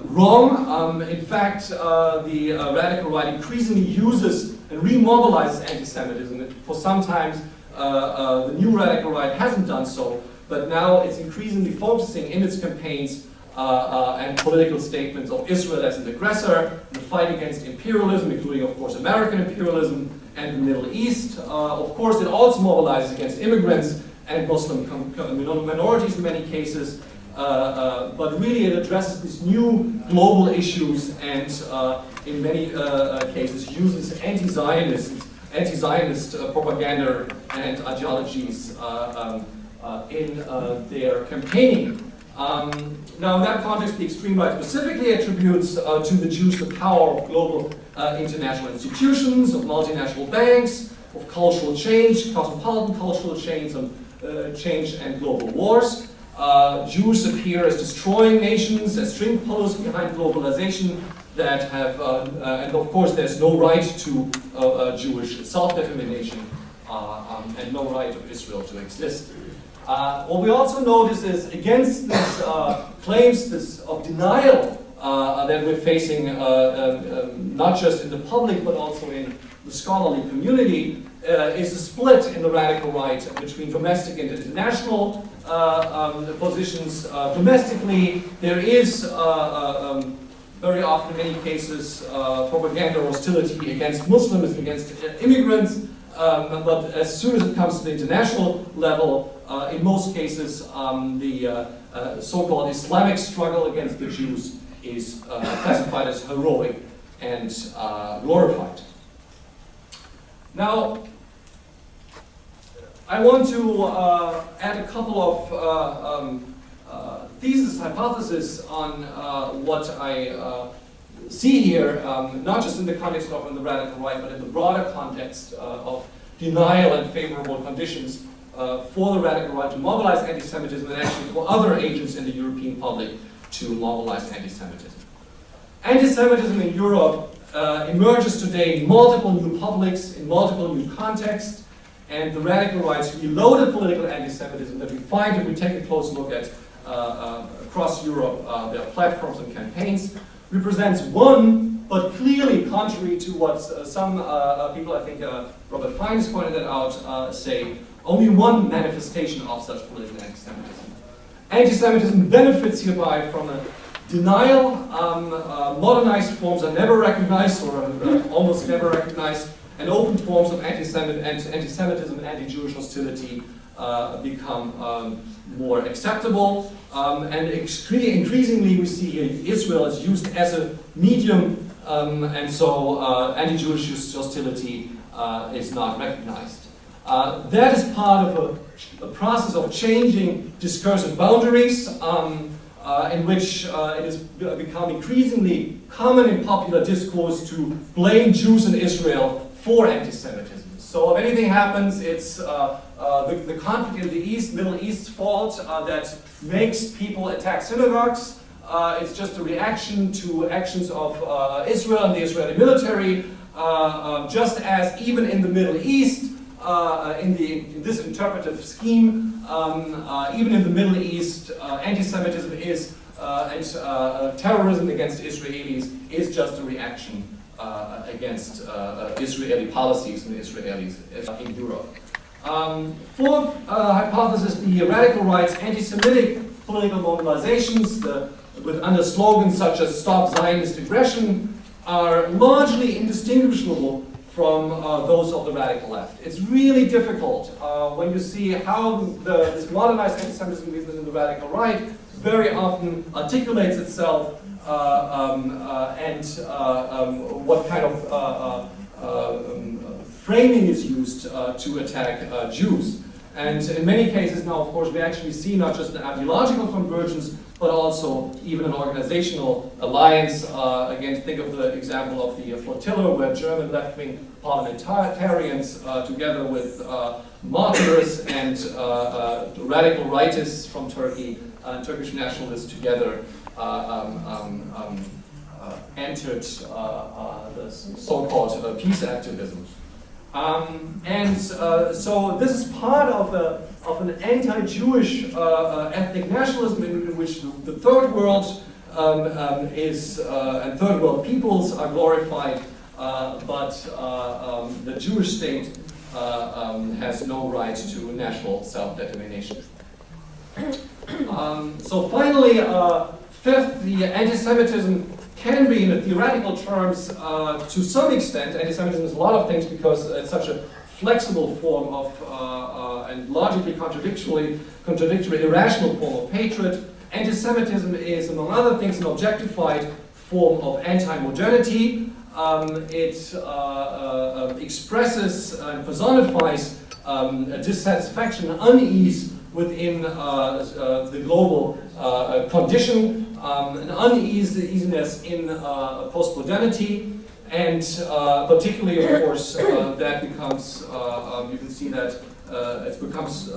wrong. In fact, the radical right increasingly uses and remobilizes anti-Semitism. For sometimes the new radical right hasn't done so, but now it's increasingly focusing in its campaigns and political statements of Israel as an aggressor, the fight against imperialism, including, of course, American imperialism and the Middle East. Of course, it also mobilizes against immigrants and Muslim minorities in many cases, but really it addresses these new global issues and in many cases uses anti-Zionist propaganda and ideologies in their campaigning. Now, in that context, the extreme right specifically attributes to the Jews the power of global international institutions, of multinational banks, of cultural change, cosmopolitan cultural change and global wars. Jews appear as destroying nations, as string pullers behind globalization that have, and of course, there's no right to Jewish self-determination and no right of Israel to exist. What we also notice is against this claims of denial that we're facing, not just in the public but also in the scholarly community, is a split in the radical right between domestic and international positions. Domestically, there is very often, in many cases, propaganda or hostility against Muslims, against immigrants. But as soon as it comes to the international level, in most cases, the so-called Islamic struggle against the Jews is classified as heroic and glorified. Now, I want to add a couple of hypotheses on what I see here, not just in the context of the radical right, but in the broader context of denial and favorable conditions for the radical right to mobilize anti-Semitism and actually for other agents in the European public to mobilize anti-Semitism. Anti-Semitism in Europe emerges today in multiple new publics, in multiple new contexts, and the radical right's reloaded political anti-Semitism that we find if we take a close look at across Europe, their platforms and campaigns, represents one, but clearly contrary to what some people, I think Robert Fine has pointed that out, say, only one manifestation of such political anti-Semitism. Anti-Semitism benefits hereby from a denial. Modernized forms are never recognized or almost never recognized, and open forms of anti-Semitism and anti-Jewish hostility become more acceptable. And increasingly we see Israel is used as a medium, and so anti-Jewish hostility is not recognized. That is part of a process of changing discursive boundaries, in which it has become increasingly common in popular discourse to blame Jews in Israel for anti-Semitism. So if anything happens, it's the conflict in the East, Middle East's fault that makes people attack synagogues. It's just a reaction to actions of Israel and the Israeli military, just as even in the Middle East, in this interpretive scheme, even in the Middle East, anti-Semitism is, and terrorism against Israelis is just a reaction against Israeli policies and Israelis in Europe. Fourth hypothesis, the radical right's anti-Semitic political mobilizations under slogans such as "Stop Zionist Aggression" are largely indistinguishable from those of the radical left. It's really difficult when you see how this modernized anti-Semitism within the radical right very often articulates itself and what kind of framing is used to attack Jews. And in many cases now, of course, we actually see not just an ideological convergence, but also even an organizational alliance. Again, think of the example of the flotilla, where German left-wing parliamentarians, together with martyrs and radical rightists from Turkey, Turkish nationalists together, entered the so-called peace activism. So this is part of an anti-Jewish ethnic nationalism in which the third world and third world peoples are glorified, but the Jewish state has no right to national self-determination. So finally, fifth, the anti-Semitism can be, in the theoretical terms, to some extent. Anti-Semitism is a lot of things because it's such a flexible form of, and logically contradictory, irrational form of hatred. Anti-Semitism is, among other things, an objectified form of anti-modernity. It expresses and personifies dissatisfaction and unease within the global condition, an uneasiness in post-modernity, and particularly, of course, that becomes, you can see that it becomes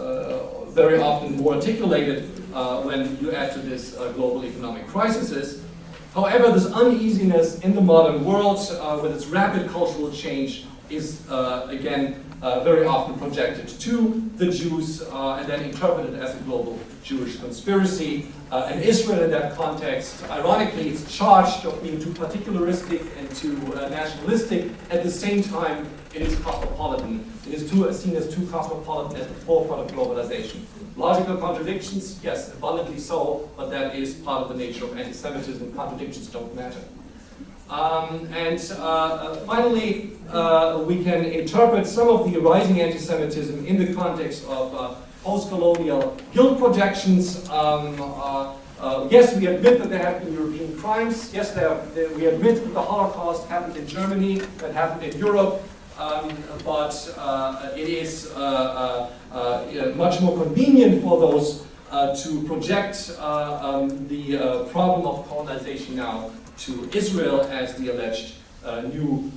very often more articulated when you add to this global economic crises. However, this uneasiness in the modern world, with its rapid cultural change, is again very often projected to the Jews and then interpreted as a global Jewish conspiracy. And Israel, in that context, ironically, is charged of being too particularistic and too nationalistic. At the same time, it is cosmopolitan. It is seen as too cosmopolitan at the forefront of globalization. Logical contradictions, yes, abundantly so, but that is part of the nature of anti-Semitism. Contradictions don't matter. Finally, we can interpret some of the rising anti-Semitism in the context of post-colonial guilt projections. Yes, we admit that there have been European crimes. Yes, we admit that the Holocaust happened in Germany, that happened in Europe, but it is much more convenient for those to project the problem of colonization now to Israel as the alleged new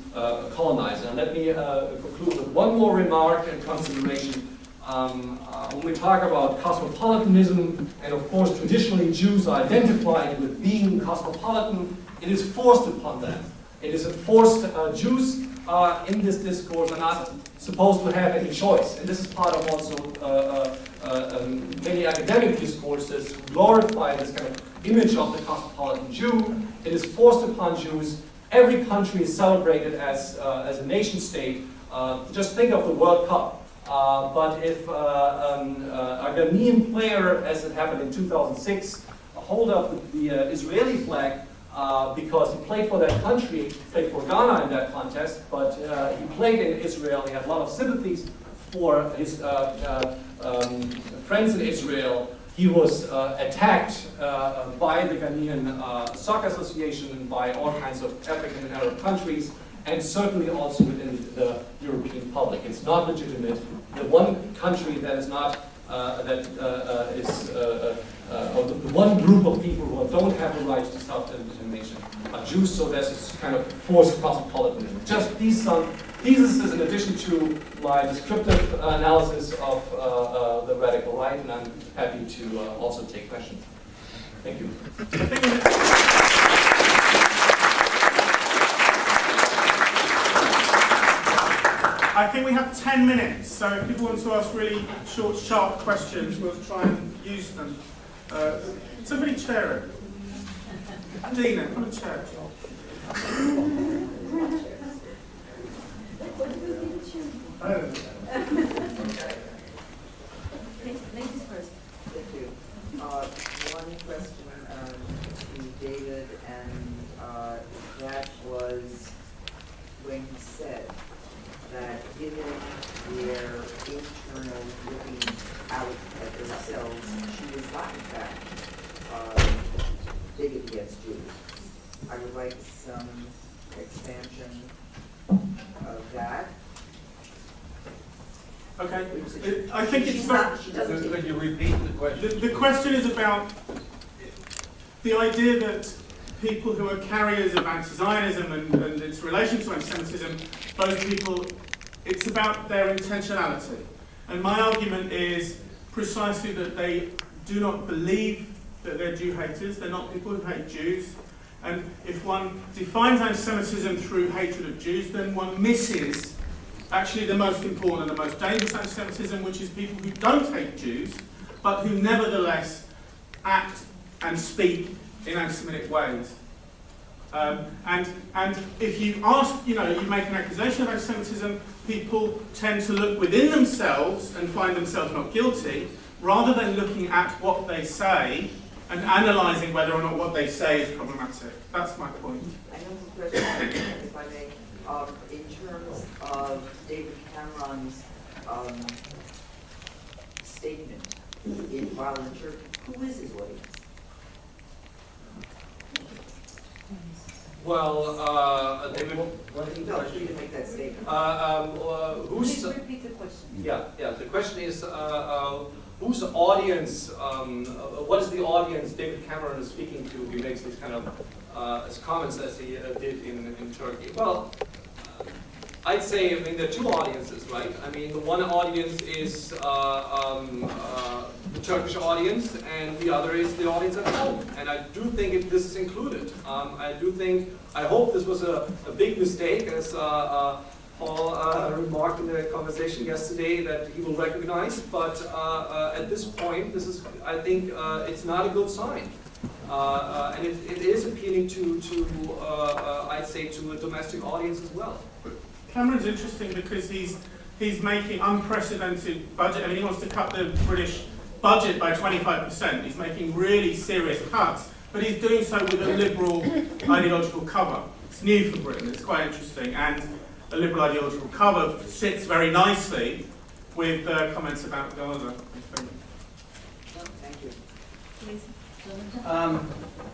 colonizer. And let me conclude with one more remark and consideration. When we talk about cosmopolitanism, and of course traditionally Jews are identified with being cosmopolitan, it is forced upon them. It is forced. Jews in this discourse are not supposed to have any choice. And this is part of also many academic discourses who glorify this kind of image of the cosmopolitan Jew. It is forced upon Jews. Every country is celebrated as a nation state. Just think of the World Cup. But if a Ghanaian player, as it happened in 2006, hold up the Israeli flag because he played for that country, he played for Ghana in that contest, but he played in Israel. He had a lot of sympathies for his friends in Israel. He was attacked by the Ghanaian Soccer Association and by all kinds of African and Arab countries, and certainly also within the European public. It's not legitimate. The one country that is not, or the one group of people who don't have the right to self-determination are Jews, so there's this kind of forced cosmopolitanism. Just these theses in addition to my descriptive analysis of the radical right, and I'm happy to also take questions. Thank you. I think we have 10 minutes, so if people want to ask really short, sharp questions, we'll try and use them. Somebody chair it. Dina, come and chair it. I don't know. and that was when he said that given their internal looking out at themselves, she was not in fact bigoted against Jews. I would like some expansion of that. Okay, I think it's She doesn't. Could you repeat the question? The question is about the idea that people who are carriers of anti-Zionism and its relation to anti-Semitism, those people, it's about their intentionality. And my argument is precisely that they do not believe that they're Jew haters. They're not people who hate Jews. And if one defines anti-Semitism through hatred of Jews, then one misses actually the most important and the most dangerous anti-Semitism, which is people who don't hate Jews, but who nevertheless act and speak in anti-Semitic ways. And if you ask, you make an accusation of anti-Semitism, people tend to look within themselves and find themselves not guilty, rather than looking at what they say and analysing whether or not what they say is problematic. That's my point. I know the question, if I may, in terms of David Cameron's statement while in Turkey, who is his audience? Well, David, No, free to make that statement. who's... Please repeat the question. Yeah. The question is, whose audience, what is the audience David Cameron is speaking to? He makes these kind of comments as he did in Turkey. Well, I'd say, there are two audiences, right? The one audience is the Turkish audience, and the other is the audience at home. And I do think this is included. I hope this was a big mistake, as Paul remarked in the conversation yesterday that he will recognize. But at this point, I think it's not a good sign. And it is appealing to I'd say, to a domestic audience as well. Cameron's interesting because he's making unprecedented budget. He wants to cut the British budget by 25%. He's making really serious cuts, but he's doing so with a liberal ideological cover. It's new for Britain. It's quite interesting, and the liberal ideological cover sits very nicely with comments about Gaza. Thank you. Please.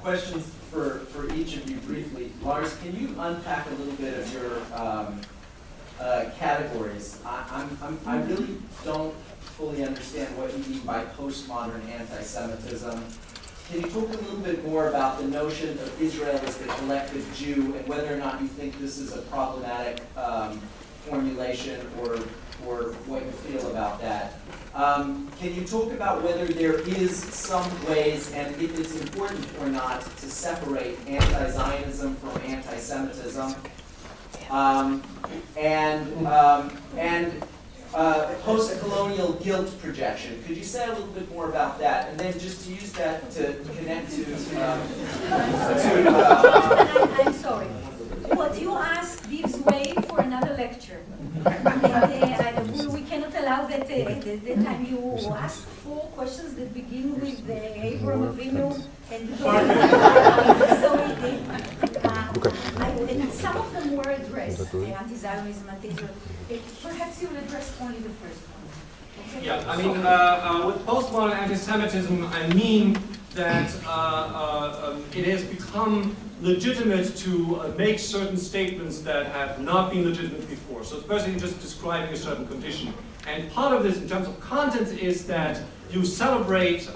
Questions for each of you briefly. Lars, can you unpack a little bit of your categories? I really don't fully understand what you mean by postmodern anti-Semitism. Can you talk a little bit more about the notion of Israel as the collective Jew and whether or not you think this is a problematic formulation or what you feel about that? Can you talk about whether there is some ways, and if it's important or not, to separate anti-Zionism from anti-Semitism? And post-colonial guilt projection. Could you say a little bit more about that? And then just to use that to connect to... I'm sorry. What you ask gives way for another lecture. We cannot allow that the time you ask 4 questions that begin with Abraham Avinu and and some of them were addressed, anti-Zionism, anti-Israel. Perhaps you will address only the first one. Okay? Yeah, with postmodern anti-Semitism, I mean that it has become legitimate to make certain statements that have not been legitimate before. So it's basically just describing a certain condition. And part of this, in terms of content, is that you celebrate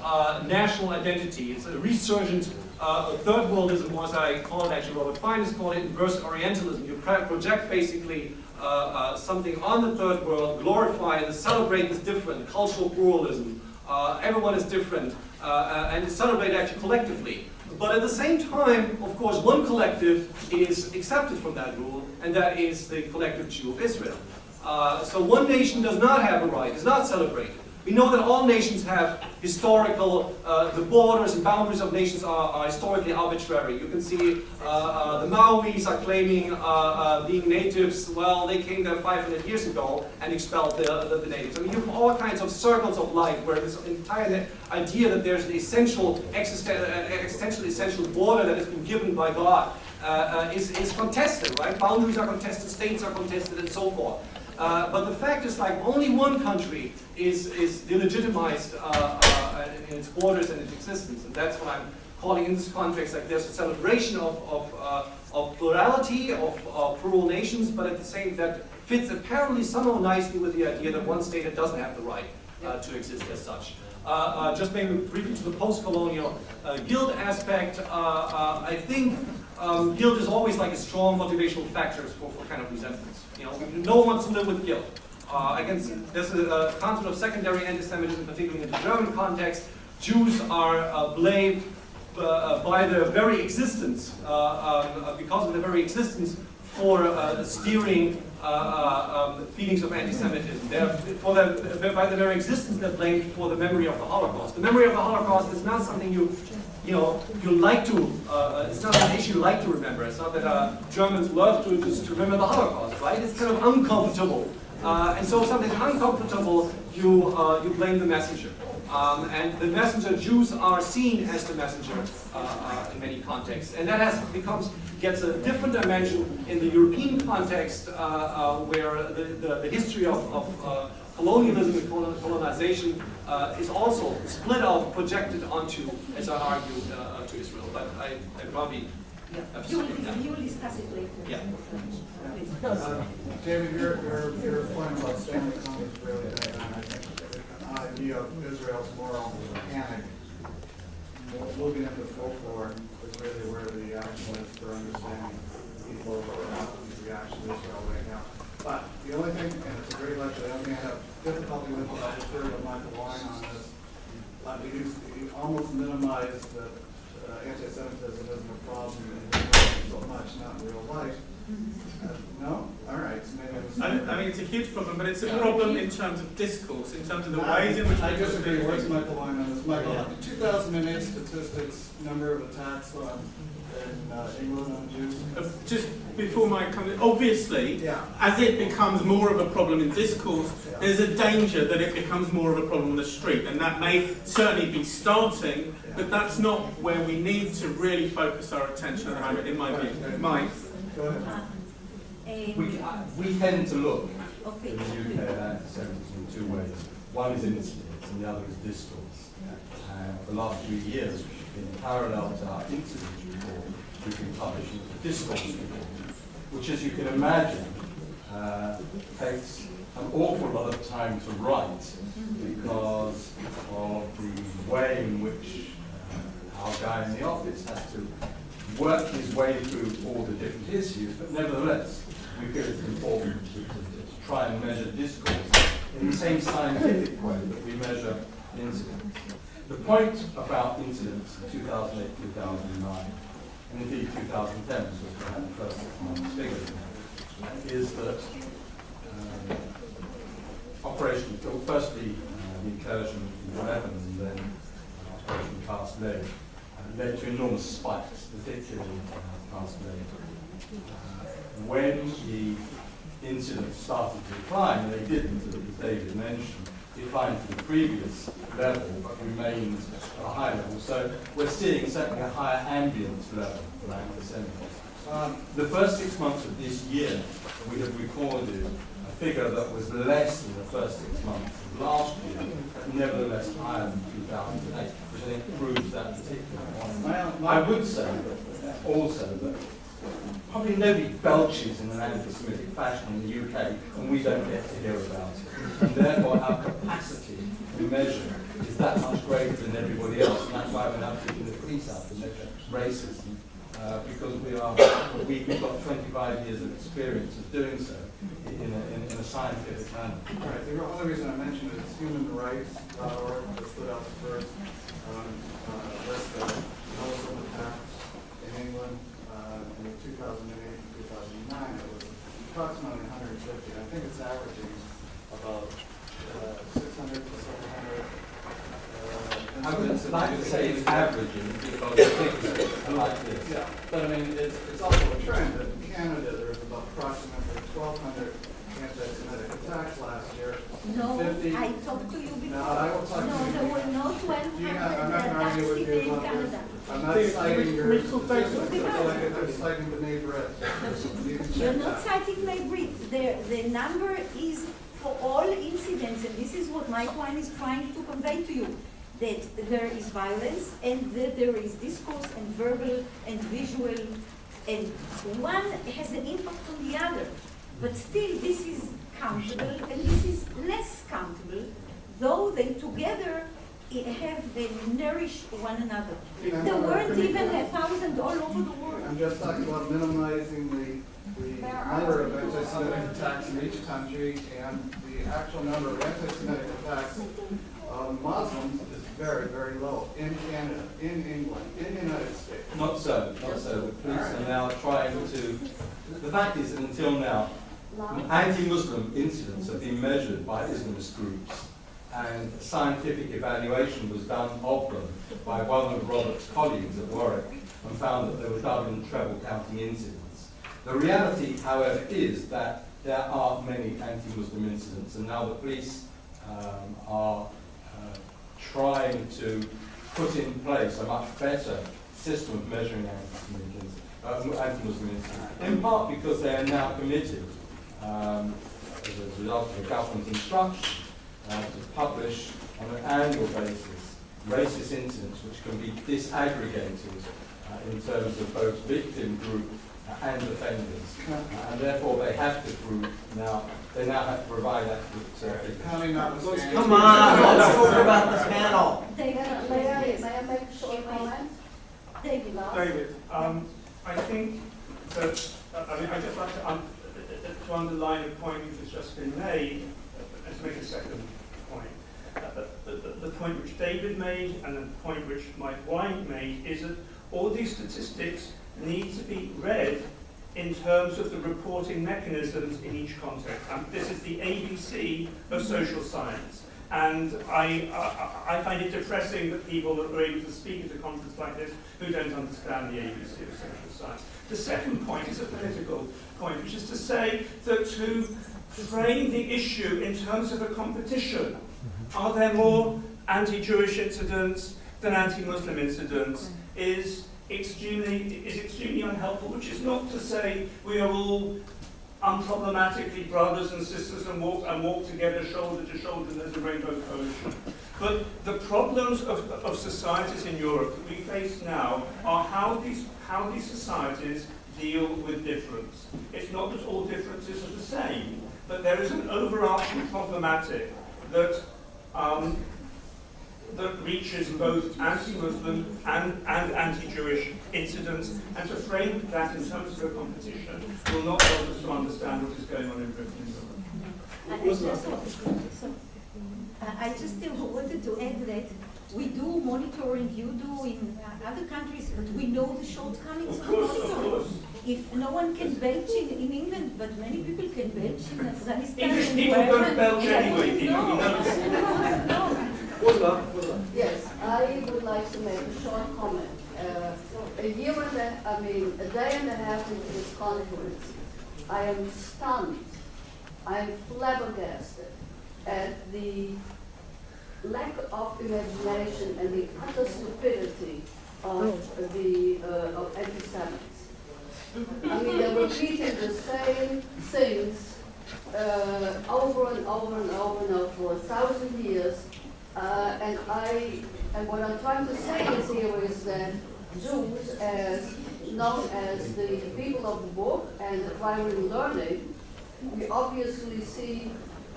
national identity. It's a resurgent third worldism, as I call it. Actually, Robert Fine has called it inverse Orientalism. You project basically something on the third world, glorify and celebrate this different, cultural pluralism. Everyone is different, and celebrate actually collectively. But at the same time, of course, one collective is accepted from that rule, and that is the collective Jew of Israel. So one nation does not have a right, is not celebrated. We know that all nations have historical, the borders and boundaries of nations are historically arbitrary. You can see the Maoris are claiming being natives. Well, they came there 500 years ago and expelled the natives. I mean, you have all kinds of circles of life where this entire idea that there's an essential, existential essential border that has been given by God is contested, right? Boundaries are contested, states are contested, and so forth. But the fact is, like, only one country is delegitimized in its borders and its existence, and that's what I'm calling in this context, like, there's a celebration of plurality, of plural nations, but at the same that fits apparently somehow nicely with the idea that one state doesn't have the right to exist as such. Just maybe briefly to the post-colonial guilt aspect, I think guilt is always like a strong motivational factor for kind of resentments. You know, no one wants to live with guilt. There's a concept of secondary anti-Semitism, particularly in the German context. Jews are blamed by their very existence, because of their very existence, for steering feelings of anti-Semitism. By their very existence, they're blamed for the memory of the Holocaust. The memory of the Holocaust is not something you like to, it's not an issue you like to remember. It's not that Germans love to just remember the Holocaust, right? It's kind of uncomfortable. And so if something's uncomfortable, you blame the messenger. And the messenger, Jews are seen as the messenger in many contexts. And that gets a different dimension in the European context, where the history of colonialism and colonization is also split off, projected onto, as I argued, to Israel. But I probably have to speak to that. You will discuss it later. Yeah. David, your point about Stanley Kahn is really big, and I think the idea of Israel's moral panic, moving into folklore, is really where the action is for understanding people who's reaction to Israel right now. But the only thing, and it's a great lecture, the only thing I have difficulty with, I'll refer to Michael Wine on this, you almost minimize the anti-Semitism isn't a problem in so much, not in real life. No? All right. So maybe I mean, it's a huge problem, but it's a problem in terms of discourse, in terms of the ways in which I disagree. Where's Michael Wine on this? Michael, 2008 statistics, number of attacks in England on Jews. Just before my comment, obviously, as it becomes more of a problem in discourse, there's a danger that it becomes more of a problem on the street, and that may certainly be starting, but that's not where we need to really focus our attention at the moment, in my view. Mike? Go ahead. We tend to look in the UK at anti-Semitism in two ways. One is incidents and the other is discourse. For the last few years, in parallel to our incidents report, we've been publishing the discourse report, which, as you can imagine, takes an awful lot of time to write because of the way in which our guy in the office has to work his way through all the different issues, but nevertheless, we feel it's important to try and measure discourse in the same scientific way that we measure incidents. The point about incidents in 2008, 2009, and indeed 2010, because we had the first 6 months figures, is that firstly the incursion in 11 and then Operation Cast Leg led to enormous spikes, particularly Cast Leg. When the incidents started to decline, and they didn't, as David mentioned, declined to the previous level, but remained at a high level. So we're seeing certainly a higher ambient level for anti-Semitism. The first 6 months of this year, we have recorded a figure that was less than the first 6 months of last year, but nevertheless higher than 2008, which I think proves that particular point. I would say that also that probably nobody belches in an anti-Semitic fashion in the UK, and we don't get to hear about it. And therefore, our capacity to measure is that much greater than everybody else, and that's why we're now keeping the police out to measure racism, because we've got 25 years of experience of doing so in a scientific manner. Right. The only reason I mentioned it is humanrights.org that stood out the first list of Muslim attacks in England. In 2008 and 2009, it was approximately 150. I think it's averaging about 600 to 700. I would like to say it's averaging because the figures are like this. Yeah, but I mean, it's also a trend that in Canada there's about approximately 1,200 anti-Semitic attacks last year. No, 50. I talked to you before. No, I will talk to you. No, there were no I'm 1,200 not going to argue with attacks you in about this. Canada. I'm not citing your statistics. I'm citing the neighborhood. You can You're check not that. citing my brief. The number is for all incidents, and this is what my point is trying to convey to you, that there is violence, and that there is discourse, and verbal, and visual, and one has an impact on the other. But still, this is countable, and this is less countable, though they together they nourish one another. There weren't even 1,000 all over the world. I'm just talking about minimizing the number of anti-Semitic attacks in each country, and the actual number of anti-Semitic attacks on Muslims is very, very low in Canada, in England, in the United States. Not so, not so. The police are now trying to... The fact is that until now, anti-Muslim incidents have been measured by Islamist groups, and scientific evaluation was done of them by one of Robert's colleagues at Warwick, and found that there were double and treble counting incidents. The reality, however, is that there are many anti-Muslim incidents, and now the police are trying to put in place a much better system of measuring anti-Muslim incidents, in part because they are now committed, as a result of a government instruction, to publish on an annual basis racist incidents which can be disaggregated in terms of both victim group and offenders. And therefore they have to group now, they now have to provide accurate figures. Counting notwithstanding. Come on, let's talk about the panel. David, May I make a short comment? David, David, I think that, I'd just like to underline a point which has just been made, and to make a second point. The point which David made and the point which Mike White made is that all these statistics need to be read in terms of the reporting mechanisms in each context. This is the ABC of social science. And I find it depressing that people are able to speak at a conference like this who don't understand the ABC of social science. The second point is a political point, which is to say that to frame the issue in terms of a competition, are there more anti-Jewish incidents than anti-Muslim incidents, is extremely unhelpful, which is not to say we are all unproblematically brothers and sisters and walk together shoulder to shoulder as a rainbow coalition. But the problems of societies in Europe that we face now are how these societies deal with difference. It's not that all differences are the same, but there is an overarching problematic that that reaches both anti-Muslim and anti-Jewish incidents, and to frame that in terms of a competition will not help us to understand what is going on in Britain and Europe. I just wanted to add that we do monitoring, you do in other countries, but we know the shortcomings of monitoring. If no one can belch in England, but many people can belch in Afghanistan. English people don't belch anyway, No. Yes, I would like to make a short comment. A day and a half into this conference, I am stunned, I am flabbergasted at the lack of imagination and the utter stupidity of anti-Semites. I mean, they're repeating the same things over and over and over now for 1,000 years. And what I'm trying to say is that Jews, as known as the people of the book and acquiring learning, we obviously see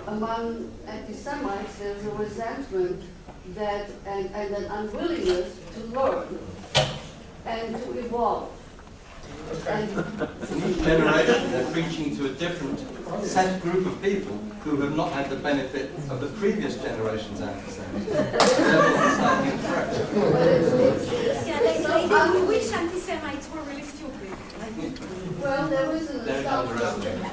among anti-Semites there's a resentment that and an unwillingness to learn and to evolve. Each generation they're preaching to a different set group of people who have not had the benefit of the previous generation's anti-Semitism. We wish anti-Semites were really stupid. Well, there is an assumption.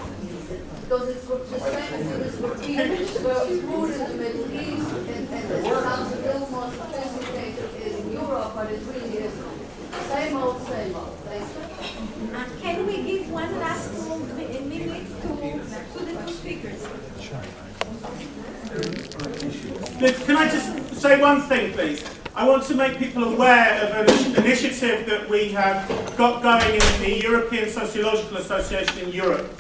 Because it's what the same as it is for teachers, were ruled in the Middle East, and it sounds a little more sophisticated in Europe, but it really isn't. Same old, same old. Thank you. Can we give one last minute to the two speakers? Can I just say one thing, please? I want to make people aware of an initiative that we have got going in the European Sociological Association in Europe.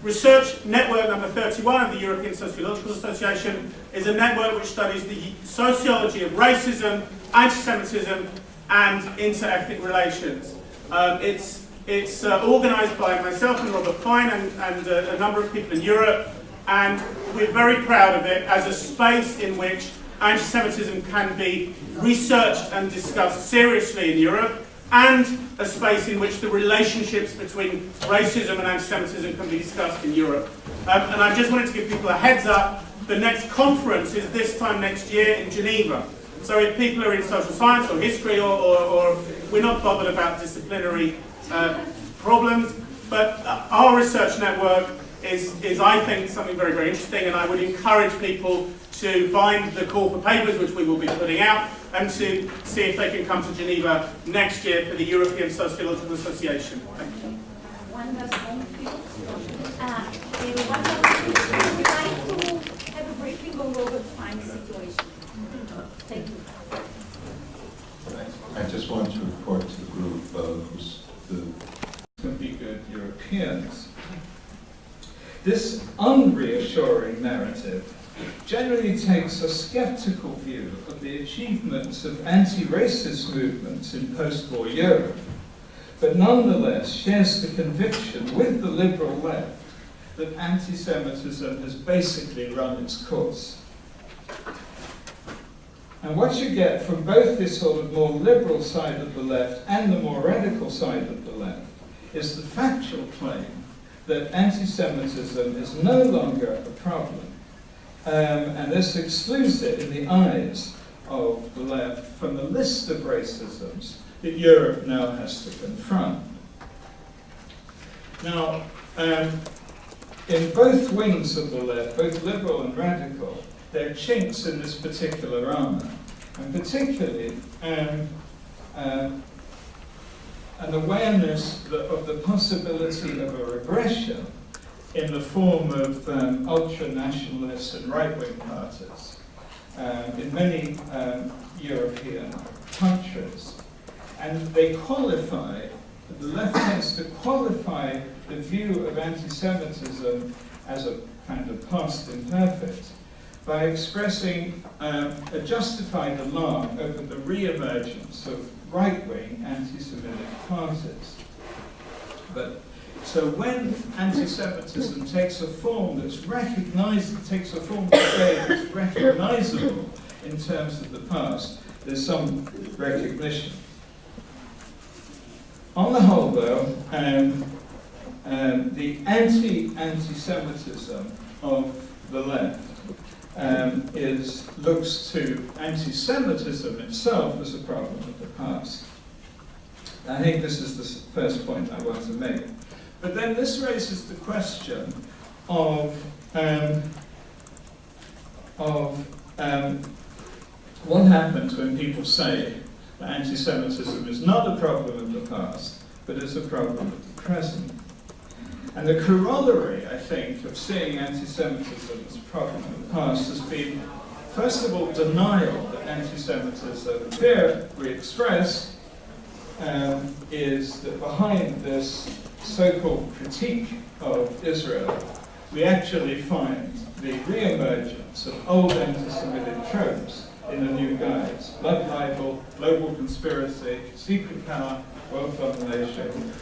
Research network number 31 of the European Sociological Association is a network which studies the sociology of racism, anti-Semitism, and inter-ethnic relations. It's organised by myself and Robert Fine and a number of people in Europe, and we're very proud of it as a space in which anti-Semitism can be researched and discussed seriously in Europe, and a space in which the relationships between racism and anti-Semitism can be discussed in Europe. And I just wanted to give people a heads up. The next conference is this time next year in Geneva. So if people are in social science or history, or we're not bothered about disciplinary problems, but our research network is I think, something very, very interesting, and I would encourage people to find the call for papers, which we will be putting out, and to see if they can come to Geneva next year for the European Sociological Association. Thank you. One last one, please. Would you like to have a briefing on Robert Fine's situation? Thank you. I just want to report to the group who's the be good Europeans. This unreassuring narrative generally takes a skeptical view of the achievements of anti-racist movements in post-war Europe, but nonetheless shares the conviction with the liberal left that anti-Semitism has basically run its course. And what you get from both this sort of more liberal side of the left and the more radical side of the left is the factual claim that anti-Semitism is no longer a problem. And this excludes it in the eyes of the left from the list of racisms that Europe now has to confront. Now, in both wings of the left, both liberal and radical, there are chinks in this particular armor, and particularly an awareness of the possibility of a regression in the form of ultra-nationalist and right-wing parties in many European countries. And they qualify, the left tends to qualify the view of anti-Semitism as a kind of past imperfect by expressing a justified alarm over the re-emergence of right-wing anti-Semitic parties. But so when anti-Semitism takes a form that's recognized, takes a form today that's recognizable in terms of the past, there's some recognition. On the whole, though, the anti-Semitism of the left looks to anti-Semitism itself as a problem of the past. I think this is the first point I want to make. But then this raises the question of what happens when people say that anti-Semitism is not a problem of the past, but is a problem of the present. And the corollary, I think, of seeing anti-Semitism as a problem of the past has been, first of all, denial that anti-Semitism, the fear we express, is that behind this so-called critique of Israel, we actually find the re-emergence of old anti-Semitic tropes in a new guise. Blood libel, global conspiracy, secret power, world domination,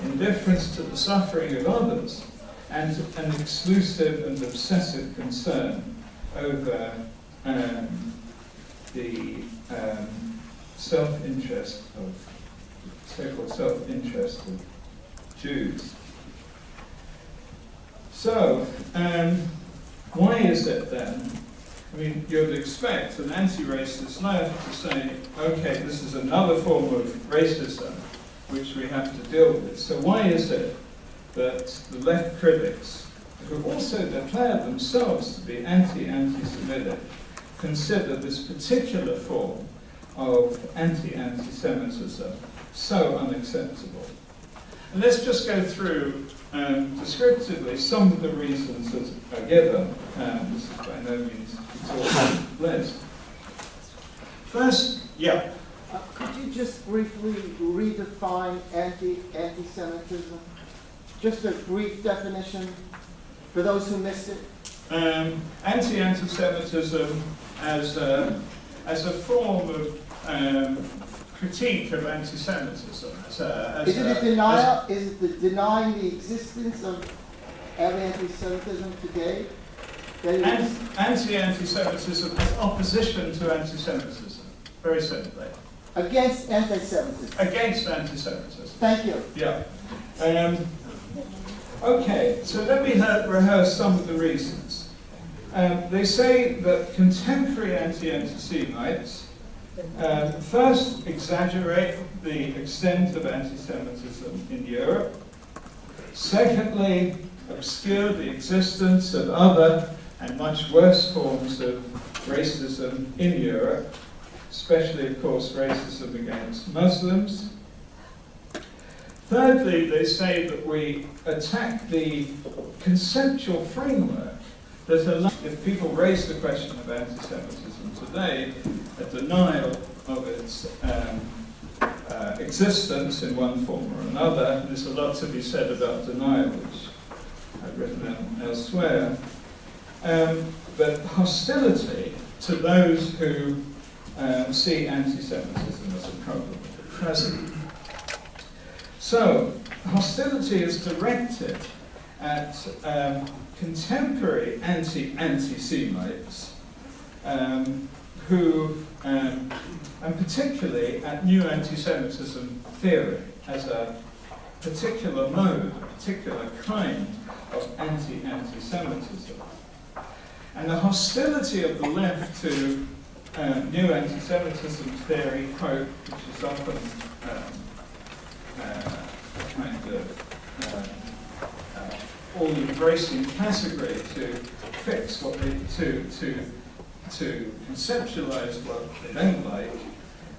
indifference to the suffering of others, and an exclusive and obsessive concern over the self-interest of, so-called self-interest of Jews. So, why is it then? I mean, you would expect an anti-racist left to say, okay, this is another form of racism which we have to deal with. So why is it that the left critics who also declare themselves to be anti-Semitic, consider this particular form of anti-Semitism so unacceptable. And let's just go through descriptively some of the reasons that are given. This is by no means exhaustive list. First, yeah. Could you just briefly redefine anti-Semitism? Just a brief definition for those who missed it. Anti-Semitism as a form of critique of anti-Semitism. Is it a denial? Is it the denying the existence of anti-Semitism today? Anti-Semitism as opposition to anti-Semitism, very simply. Against anti-Semitism. Against anti-Semitism. Thank you. Yeah. Okay, so let me rehearse some of the reasons. They say that contemporary anti-Semites first exaggerate the extent of anti-Semitism in Europe. Secondly, obscure the existence of other and much worse forms of racism in Europe, especially, of course, racism against Muslims. Thirdly, they say that we attack the conceptual framework that allows, if people raise the question of anti-Semitism today, a denial of its existence in one form or another. There's a lot to be said about denial, which I've written elsewhere. But hostility to those who see anti-Semitism as a problem at the present. So, hostility is directed at contemporary anti-Semites who, and particularly at new anti-Semitism theory as a particular mode, a particular kind of anti-Semitism. And the hostility of the left to new anti-Semitism theory, quote, which is often kind of all-embracing category to fix what they to conceptualize what they don't like.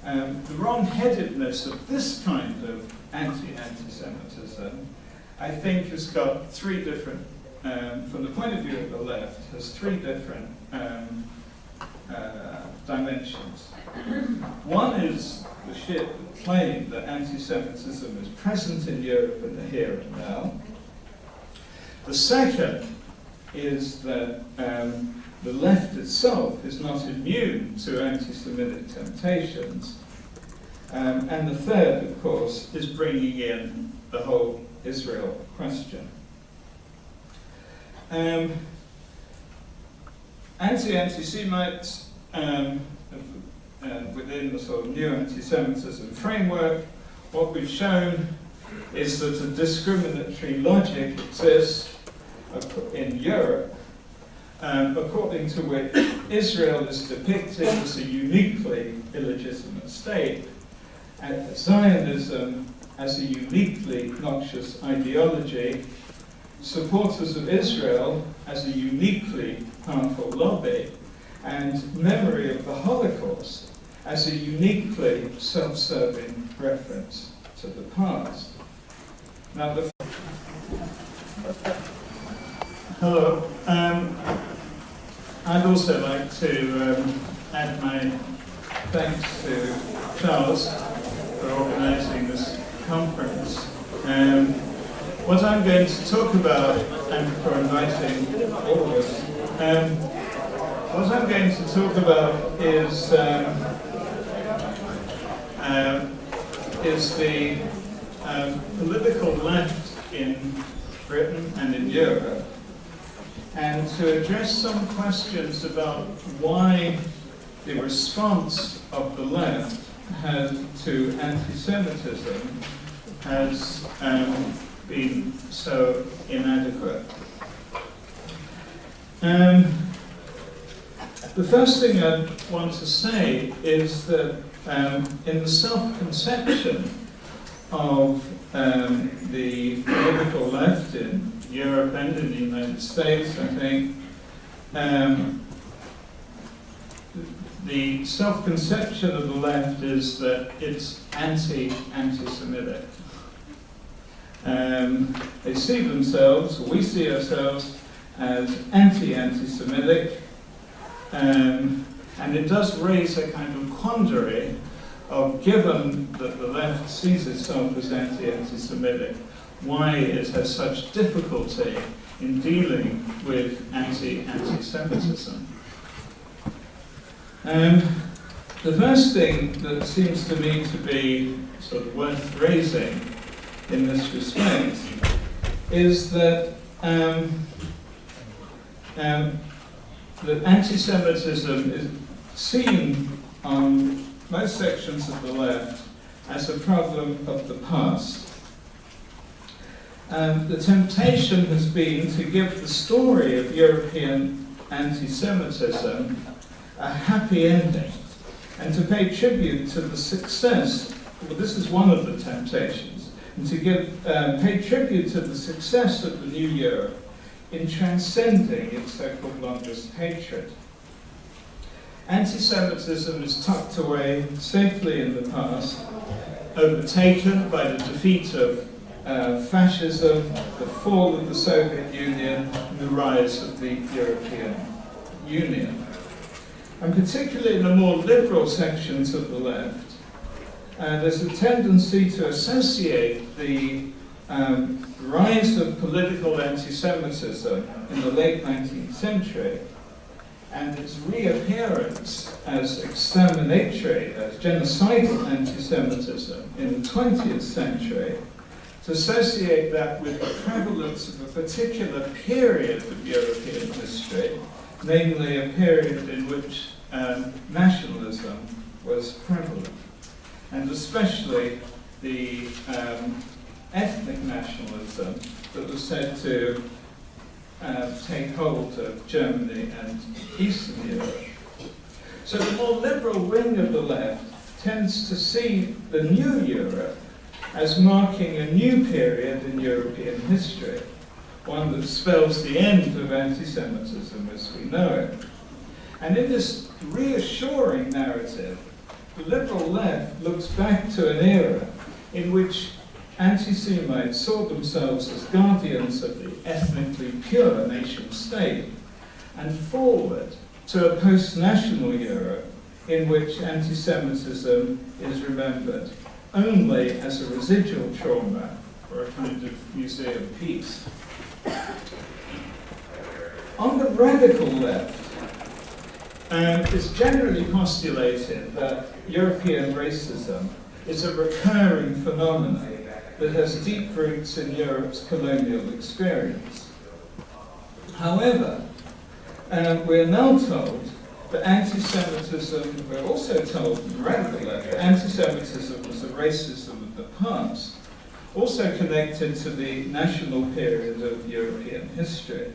The wrong-headedness of this kind of anti-Semitism, I think, has got three different, from the point of view of the left, has three different dimensions. One is the sheer claim that anti-Semitism is present in Europe in the here and now. The second is that the left itself is not immune to anti-Semitic temptations. And the third, of course, is bringing in the whole Israel question. Anti-Semites within the sort of new anti-Semitism framework, what we've shown is that a discriminatory logic exists in Europe, according to which Israel is depicted as a uniquely illegitimate state, and Zionism as a uniquely noxious ideology, supporters of Israel as a uniquely powerful lobby, and memory of the Holocaust as a uniquely self-serving reference to the past. Now, hello. I'd also like to add my thanks to Charles for organising this conference. What I'm going to talk about, and for inviting all of us, what I'm going to talk about is the political left in Britain and in Europe, and to address some questions about why the response of the left to anti-Semitism has been so inadequate. The first thing I want to say is that in the self-conception of the political left in Europe and in the United States, I think, the self-conception of the left is that it's anti-Semitic. They see themselves, or we see ourselves, as anti-Semitic, and it does raise a kind of quandary of, given that the left sees itself as anti-Semitic, why it has such difficulty in dealing with anti-Semitism. The first thing that seems to me to be sort of worth raising in this respect is that that anti-Semitism is seen on most sections of the left as a problem of the past. The temptation has been to give the story of European anti-Semitism a happy ending and to pay tribute to the success, well, this is one of the temptations, and to pay tribute to the success of the new Europe in transcending its so-called longest hatred. Anti-Semitism is tucked away safely in the past, overtaken by the defeat of fascism, the fall of the Soviet Union, and the rise of the European Union. And particularly in the more liberal sections of the left, there's a tendency to associate the rise of political anti-Semitism in the late 19th century and its reappearance as exterminatory, as genocidal anti-Semitism in the 20th century, to associate that with the prevalence of a particular period of European history, namely a period in which nationalism was prevalent, and especially the ethnic nationalism that was said to take hold of Germany and Eastern Europe. So the more liberal wing of the left tends to see the new Europe as marking a new period in European history, one that spells the end of anti-Semitism as we know it. And in this reassuring narrative, the liberal left looks back to an era in which anti-Semites saw themselves as guardians of the ethnically pure nation state, and forward to a post-national Europe in which anti-Semitism is remembered only as a residual trauma or a kind of museum piece. On the radical left, it's generally postulated that European racism is a recurring phenomenon that has deep roots in Europe's colonial experience. However, we're now told that anti-Semitism, we're also told in the radical left that anti-Semitism was a racism of the past, also connected to the national period of European history.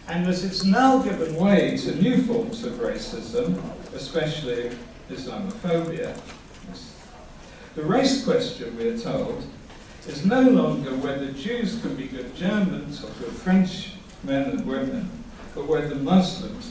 And that it's now given way to new forms of racism, especially Islamophobia. The race question, we're told, is no longer whether Jews can be good Germans or good French men and women, but whether Muslims